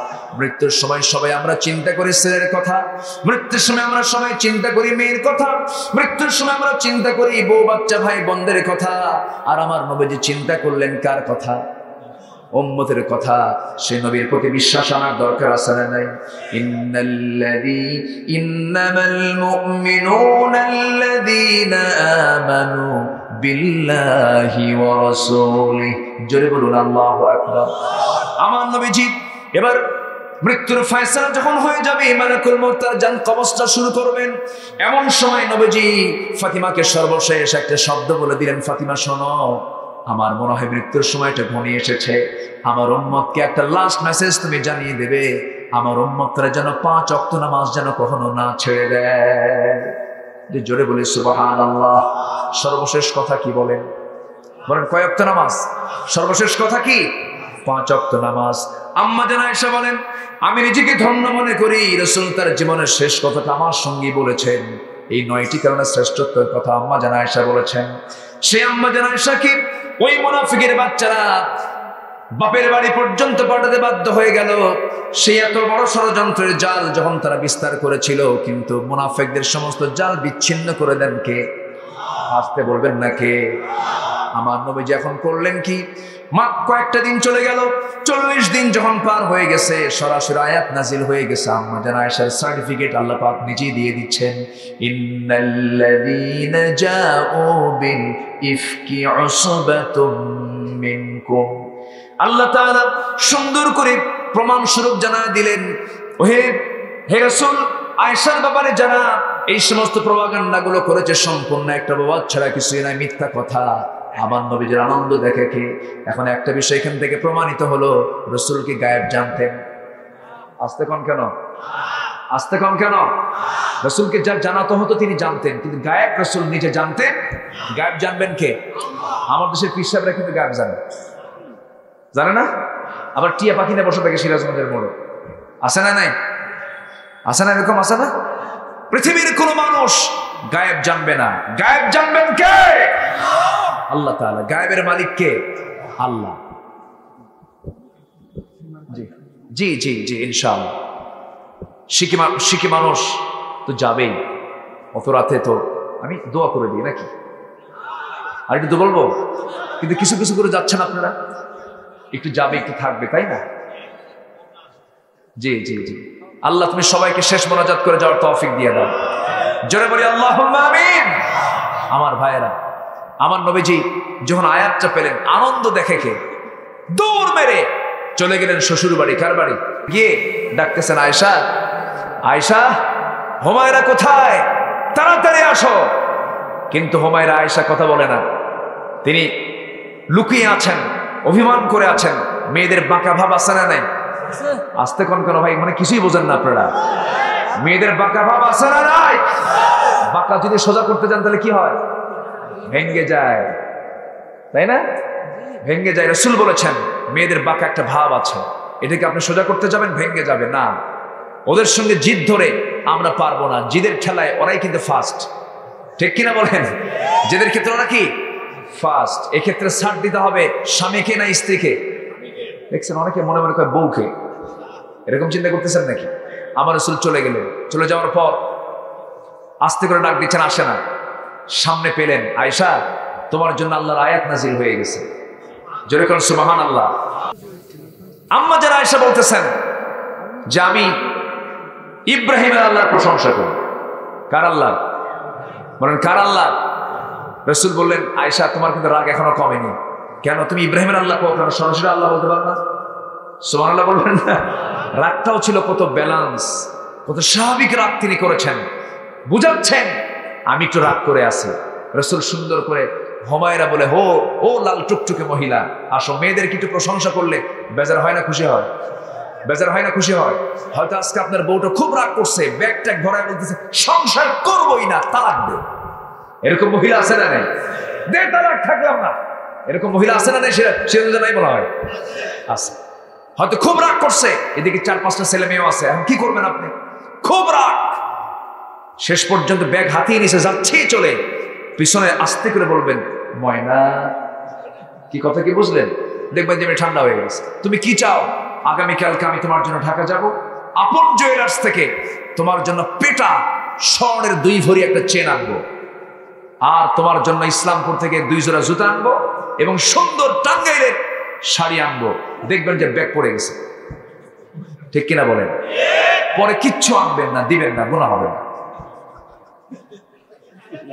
মৃত্যুর সময় সবাই আমরা চিন্তা করি ছেলের কথা, মৃত্যুর সময় আমরা সবাই চিন্তা করি মেয়ের কথা, মৃত্যুর সময় আমরা চিন্তা করি বউ বাচ্চা ভাই বোনদের কথা। আর আমার নবীজি চিন্তা করলেন কার কথা? উম্মতের কথা। সে নবীর প্রতি বিশ্বাস আনার দরকার আছে না নাই? ইন্নামাল মুমিনুনা আল্লাযীনা আমানু বিল্লাহি ওয়া রাসূলিহি। জোরে বলুন আল্লাহু আকবার। আমার নবীজি এবার মৃত্যুর ফয়সালা যখন হয়ে যাবে, মালাকুল মউত তার জান কবজটা শুরু করবেন। এমন সময় নবীজি ফাতিমাকে সর্বশেষ একটা শব্দ বলে দিলেন, ফাতিমা শোনো, আমার মনে হয় মৃত্যুর সময়টা ঘনিয়ে এসেছে, আমার উম্মতকে একটা লাস্ট মেসেজ তুমি জানিয়ে দেবে, আমার উম্মতরা যেন 5 ওয়াক্ত নামাজ যেন কখনো না ছেড়ে দেয়। জোরে বলি সুবহানাল্লাহ। সর্বশেষ কথা কি বলেন? বলেন কয় ওয়াক্ত নামাজ? সর্বশেষ কথা কি? 5 ওয়াক্ত নামাজ। আম্মা জান আয়েশা বলেন, আমি নিজেকে ধন্য মনে করি রাসূল তার জীবনের শেষ কথাটা আমার সঙ্গী বলেছেন। এই 9টি কারণে শ্রেষ্ঠত্বের কথা আম্মা জান আয়েশা বলেছেন। সে আম্মা জান আয়েশা কি ওই মুনাফিকের বাচ্চারা বাপের বাড়ি পর্যন্ত পাঠাতে বাধ্য হয়ে গেল। সেই এত বড় ষড়যন্ত্রের জাল যখন তারা বিস্তার করেছিল, কিন্তু মুনাফিকদের সমস্ত জাল বিচ্ছিন্ন করে দেন কে? আসতে বলবেন না কে? আমার নবীজি এখন করলেন কি? কয়েকটা দিন চলে গেল, 40 দিন যখন পার হয়ে গেছে, সরাসরি আয়াত নাজিল হয়ে গেছে। আম্মা জান আয়েশার সার্টিফিকেট আল্লাহ পাক নিজেই দিয়ে দিচ্ছেন, ইন্নাল্লাযীনা জাউ বিল ইফকি উসবাতুম মিনকুম। আল্লাহ তাআলা সুন্দর করে প্রমাণ স্বরূপ জানায় দিলেন, হে রাসূল, আয়েশার ব্যাপারে যারা এই সমস্ত প্রপাগান্ডাগুলো করেছে সম্পূর্ণ একটা বাবা ছাড়া কিছুই নাই, মিথ্যা কথা। আমার নবীজির আনন্দ দেখে কি? এখন একটা বিষয় এখান থেকে প্রমাণিত হলো, রাসূল কি গায়েব জানতেন? আস্তে কোন কেন? আস্তে কোন কেন? রাসূলকে যা জানাতে হতো তিনি জানতেন, কিন্তু গায়েব রাসূল নিজে জানতেন। গায়েব জানবেন কে? আমার দেশের পীর সাহেবরা কিন্তু গায়েব জানে, জানে না? আবার টিয়া পাখি নিয়ে বসে থাকে সিরাজগঞ্জের মোড়ে, আছে না? নাই? আছে না? এরকম আছে না? পৃথিবীর কোন মানুষ গায়েব জানবে না। গায়েব জানবেন কে? আল্লাহ তাআলা। গায়েবের মালিক কে? আল্লাহ। জি জি জি জি ইনশাআল্লাহ। শিখি মানুষ তো যাবেই, অত রাতে তো আমি দোয়া করে দিই নাকি, আর একটু তো বলবো, কিন্তু কিছু কিছু করে যাচ্ছেন আপনারা, একটু যাবে একটু থাকবে, তাই না? জি জি জি, আল্লাহ তুমি সবাইকে শেষ মোনাজাত করে যাওয়ার তৌফিক দিয়ে দাও। জোরে বলি আল্লাহুম্মা আমিন। আমার ভাইয়েরা, আমার নবীজি যখন আয়াতটা পেলেন, আনন্দ দেখে কে দৌড় মেরে চলে গেলেন শ্বশুর বাড়ি। কার বাড়ি? গিয়ে ডাকতেছেন, আয়েশা, আয়েশা, হুমায়রা কোথায়, তাড়াতাড়ি আসো। কিন্তু হুমায়রা আয়েশা কথা বলে না, তিনি লুকিয়ে আছেন, অভিমান করে আছেন। মেয়েদের বাঁকা ভাব আছে না নাই? আস্তে কোন কেন ভাই, মানে কিছুই বোঝেন না আপনারা। মেয়েদের বাঁকা ভাব আছে না নাই? বাঁকা যদি সোজা করতে যান তাহলে কি হয়? ভেঙ্গে যায়, তাই না? ভেঙ্গে যায়। রাসূল বলেছেন মেয়েদের বাঁকা একটা ভাব আছে, এটাকে আপনি সোজা করতে যাবেন, ভেঙ্গে যাবে না। ওদের সঙ্গে জিদ ধরে আমরা পারবো না, জিদের খেলায় ওরাই কিন্তু ফার্স্ট, ঠিক কিনা বলেন? জিদের ক্ষেত্রে ওরা কি ফার্স্ট। এক্ষেত্রে ছাড় দিতে হবে স্বামীকে না স্ত্রীকে? দেখছেন অনেকে মনে মনে কয় বউকে, এরকম চিন্তা করতেছেন নাকি? আমার রাসূল চলে গেলেন, চলে যাওয়ার পর আস্তে করে ডাক দিচ্ছেন, আসে না। সামনে পেলেন, আয়েশা, তোমার জন্য আল্লাহর আয়াত নাজিল হয়ে গেছে। জোরে করুন সুবহানাল্লাহ। আম্মা যারা আয়েশা বলতেছেন যে আমি ইব্রাহিমের আল্লাহর প্রশংসা করি। কার আল্লাহ? বলেন কার আল্লাহ? রাসূল বললেন, আয়েশা, তোমার কিন্তু রাগ এখনো কমেনি। কেন? তুমি ইব্রাহিমের আল্লাহ কও কেন? সরাসরি আল্লাহ বলতে পারো না? সুবহানাল্লাহ বলবেন না? রাগটাও ছিল কত ব্যালেন্স, কত স্বাভাবিক রাগ তিনি করেছেন, বুঝাচ্ছেন আমি একটু রাগ করে আছি। রাসূল সুন্দর করে হুমায়রা বলে, হো ও লাল টুকটুকে মহিলা, আসো। মেয়েদেরকে একটু প্রশংসা করলে বেজার হয় না খুশি হয়? বেজার হয় না খুশি হয়? হয়তো আজকে আপনার বউটা খুব রাগ করছে, ব্যাগ ট্যাগ ভরায় বলতেছে সংসার করবোই না, তালাক দে। এরকম মহিলা আছে না নেই? দে তালাক, থাকলাম না। এরকম মহিলা আছে না নেই? সেটা নাই বলা হয়, আছে। হয়তো খুব রাগ করছে, এদিকে 4-5টা ছেলে মেয়েও আছে, এখন কি করবেন আপনি? খুব রাগ, শেষ পর্যন্ত ব্যাগ হাতিয়ে নিচে যাচ্ছেই চলে, পিছনে আস্তে করে বলবেন, ময়না, কি কথা কি বুঝলেন? দেখবেন যে ঠান্ডা হয়ে গেছে। তুমি কি চাও? আগামীকালকে আমি তোমার জন্য ঢাকা যাব, আপন জুয়েলার্স থেকে তোমার জন্য পেটা স্বর্ণের 2 ভরি একটা চেন আনবো, আর তোমার জন্য ইসলামপুর থেকে 2 জোড়া জুতা আনবো এবং সুন্দর টাঙ্গাইলের শাড়ি আনবো। দেখবেন যে ব্যাগ পড়ে গেছে, ঠিক কিনা বলেন? পরে কিচ্ছু আনবেন না, দিবেন না, গুনাহ হবে না।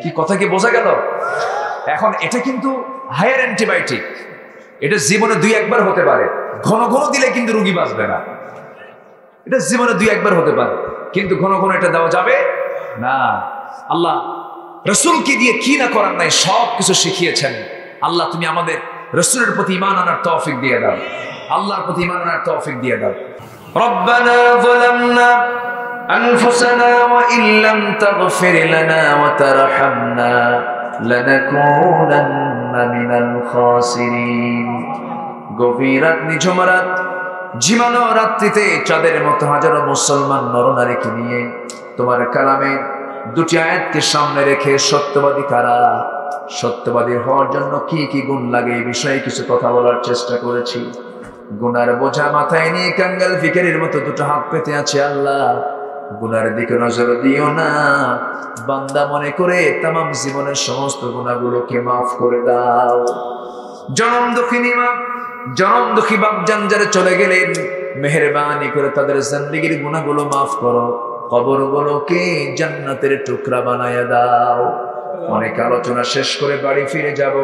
কি কথা কি বোঝা গেল? এখন এটা কিন্তু হায়ার অ্যান্টিবায়োটিক, এটা জীবনে 2-1 বার হতে পারে, ঘন ঘন দিলে কিন্তু রোগী বাঁচবে না। এটা জীবনে 2-1 বার হতে পারে, কিন্তু ঘন ঘন এটা দেওয়া যাবে না। আল্লাহ রাসূলকে দিয়ে কি না করার নাই, সব কিছু শিখিয়েছেন। আল্লাহ তুমি আমাদের রাসূলের প্রতি ঈমান আনার তৌফিক দিয়ে দাও, আল্লাহর প্রতি ঈমান আনার তৌফিক দিয়ে দাও। রব্বানা যালামনা আনফুসানা ওয়া ইল্লাম তাগফির লানা ওয়া তারহামনা লানাকুনান্না মিনাল খাসিরিন। গভীর রাত, নিঝুম রাত, ঝিমানো রাত্রিতে চাঁদের মতো হাজারো মুসলমান নরনারীকে নিয়ে তোমার কালামে 2টি আয়াতকে সামনে রেখে সত্যবাদী কারা, সত্যবাদী হওয়ার জন্য কি কি গুণ লাগে এই বিষয়ে কিছু কথা বলার চেষ্টা করেছি। গুনার বোঝা মাথায় নিয়ে কাঙ্গাল ভিখারির মতো 2টো হাত পেতে আছে। আল্লাহ গুনার দিকে নজর দিও না, বান্দা মনে করে তামাম জীবনের সমস্ত গুনাহগুলোকে মাফ করে দাও। জনম দুঃখিনী মা, জনম দুঃখী বাপজান যারা চলে গেলেন, মেহেরবানি করে তাদের জিন্দেগীর গুনাহগুলো মাফ করো, কবরগুলোকে জান্নাতের টুকরা বানায়া দাও। অনেক আলোচনা শেষ করে বাড়ি ফিরে যাব,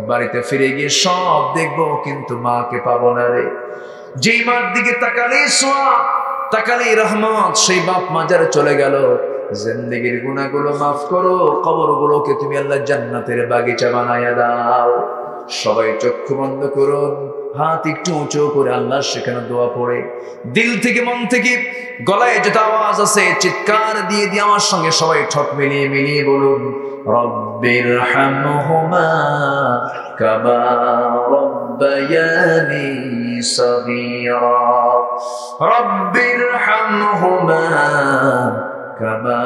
বাড়িতে ফিরে গিয়ে সব দেখবো কিন্তু মাকে পাবো না রে। যেই মার দিকে তাকালে সোয়াব, তাকালে রহমত, সেই বাপ মা যারা চলে গেল, জিন্দেগীর গুনাহগুলো মাফ করো, কবরগুলোকে তুমি আল্লাহ জান্নাতের বাগিচা বানায়া দাও। সবাই চক্ষু বন্ধ করুন, হাত একটু উঁচু করে আল্লাহর সেখানে দোয়া পড়ে দিল থেকে মন থেকে গলায় যেটা আওয়াজ আছে চিৎকার দিয়ে দিয়ে আমার সঙ্গে সবাই ঠোঁট মিলিয়ে মিলিয়ে বলুন, রব্বিরহামহুমা কামা রব্বায়ানি সগীরা, রব্বিরহামহুমা কামা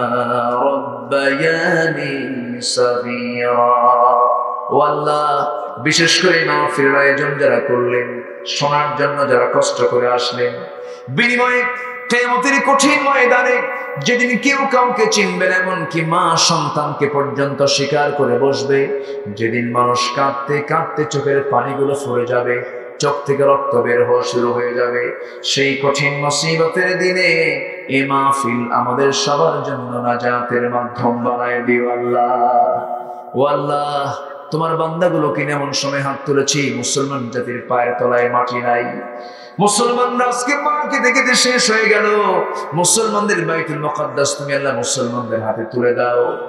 রব্বায়ানি সগীরা। ও আল্লাহ, বিশেষ করে মাহফিলের আয়োজন যারা করলেন, শোনার জন্য যারা কষ্ট করে আসলেন, বিনিময়ে কিয়ামতের কঠিন ময়দানে যেদিন কেউ কাউকে চিনবে না, এমনকি মা সন্তানকে পর্যন্ত স্বীকার করে বসবে, যেদিন মানুষ কাঁদতে কাঁদতে চোখের পানিগুলো ফুরে যাবে, চোখ থেকে রক্ত বের হওয়া শুরু হয়ে যাবে, সেই কঠিন মুসিবতের দিনে এ মাহফিল আমাদের সবার জন্য নাজাতের মাধ্যম বানায় দিও আল্লাহ। ও আল্লাহ, তোমার বান্দাগুলোকে এমন সময় হাত তুলেছি মুসলমান জাতির পায়ের তলায় মাটি নাই। মুসলমানরা আজকে পাকে দেখে শেষ হয়ে গেল। মুসলমানদের বাইতুল মুকাদ্দাস তুমি আল্লাহ মুসলমানদের হাতে তুলে দাও।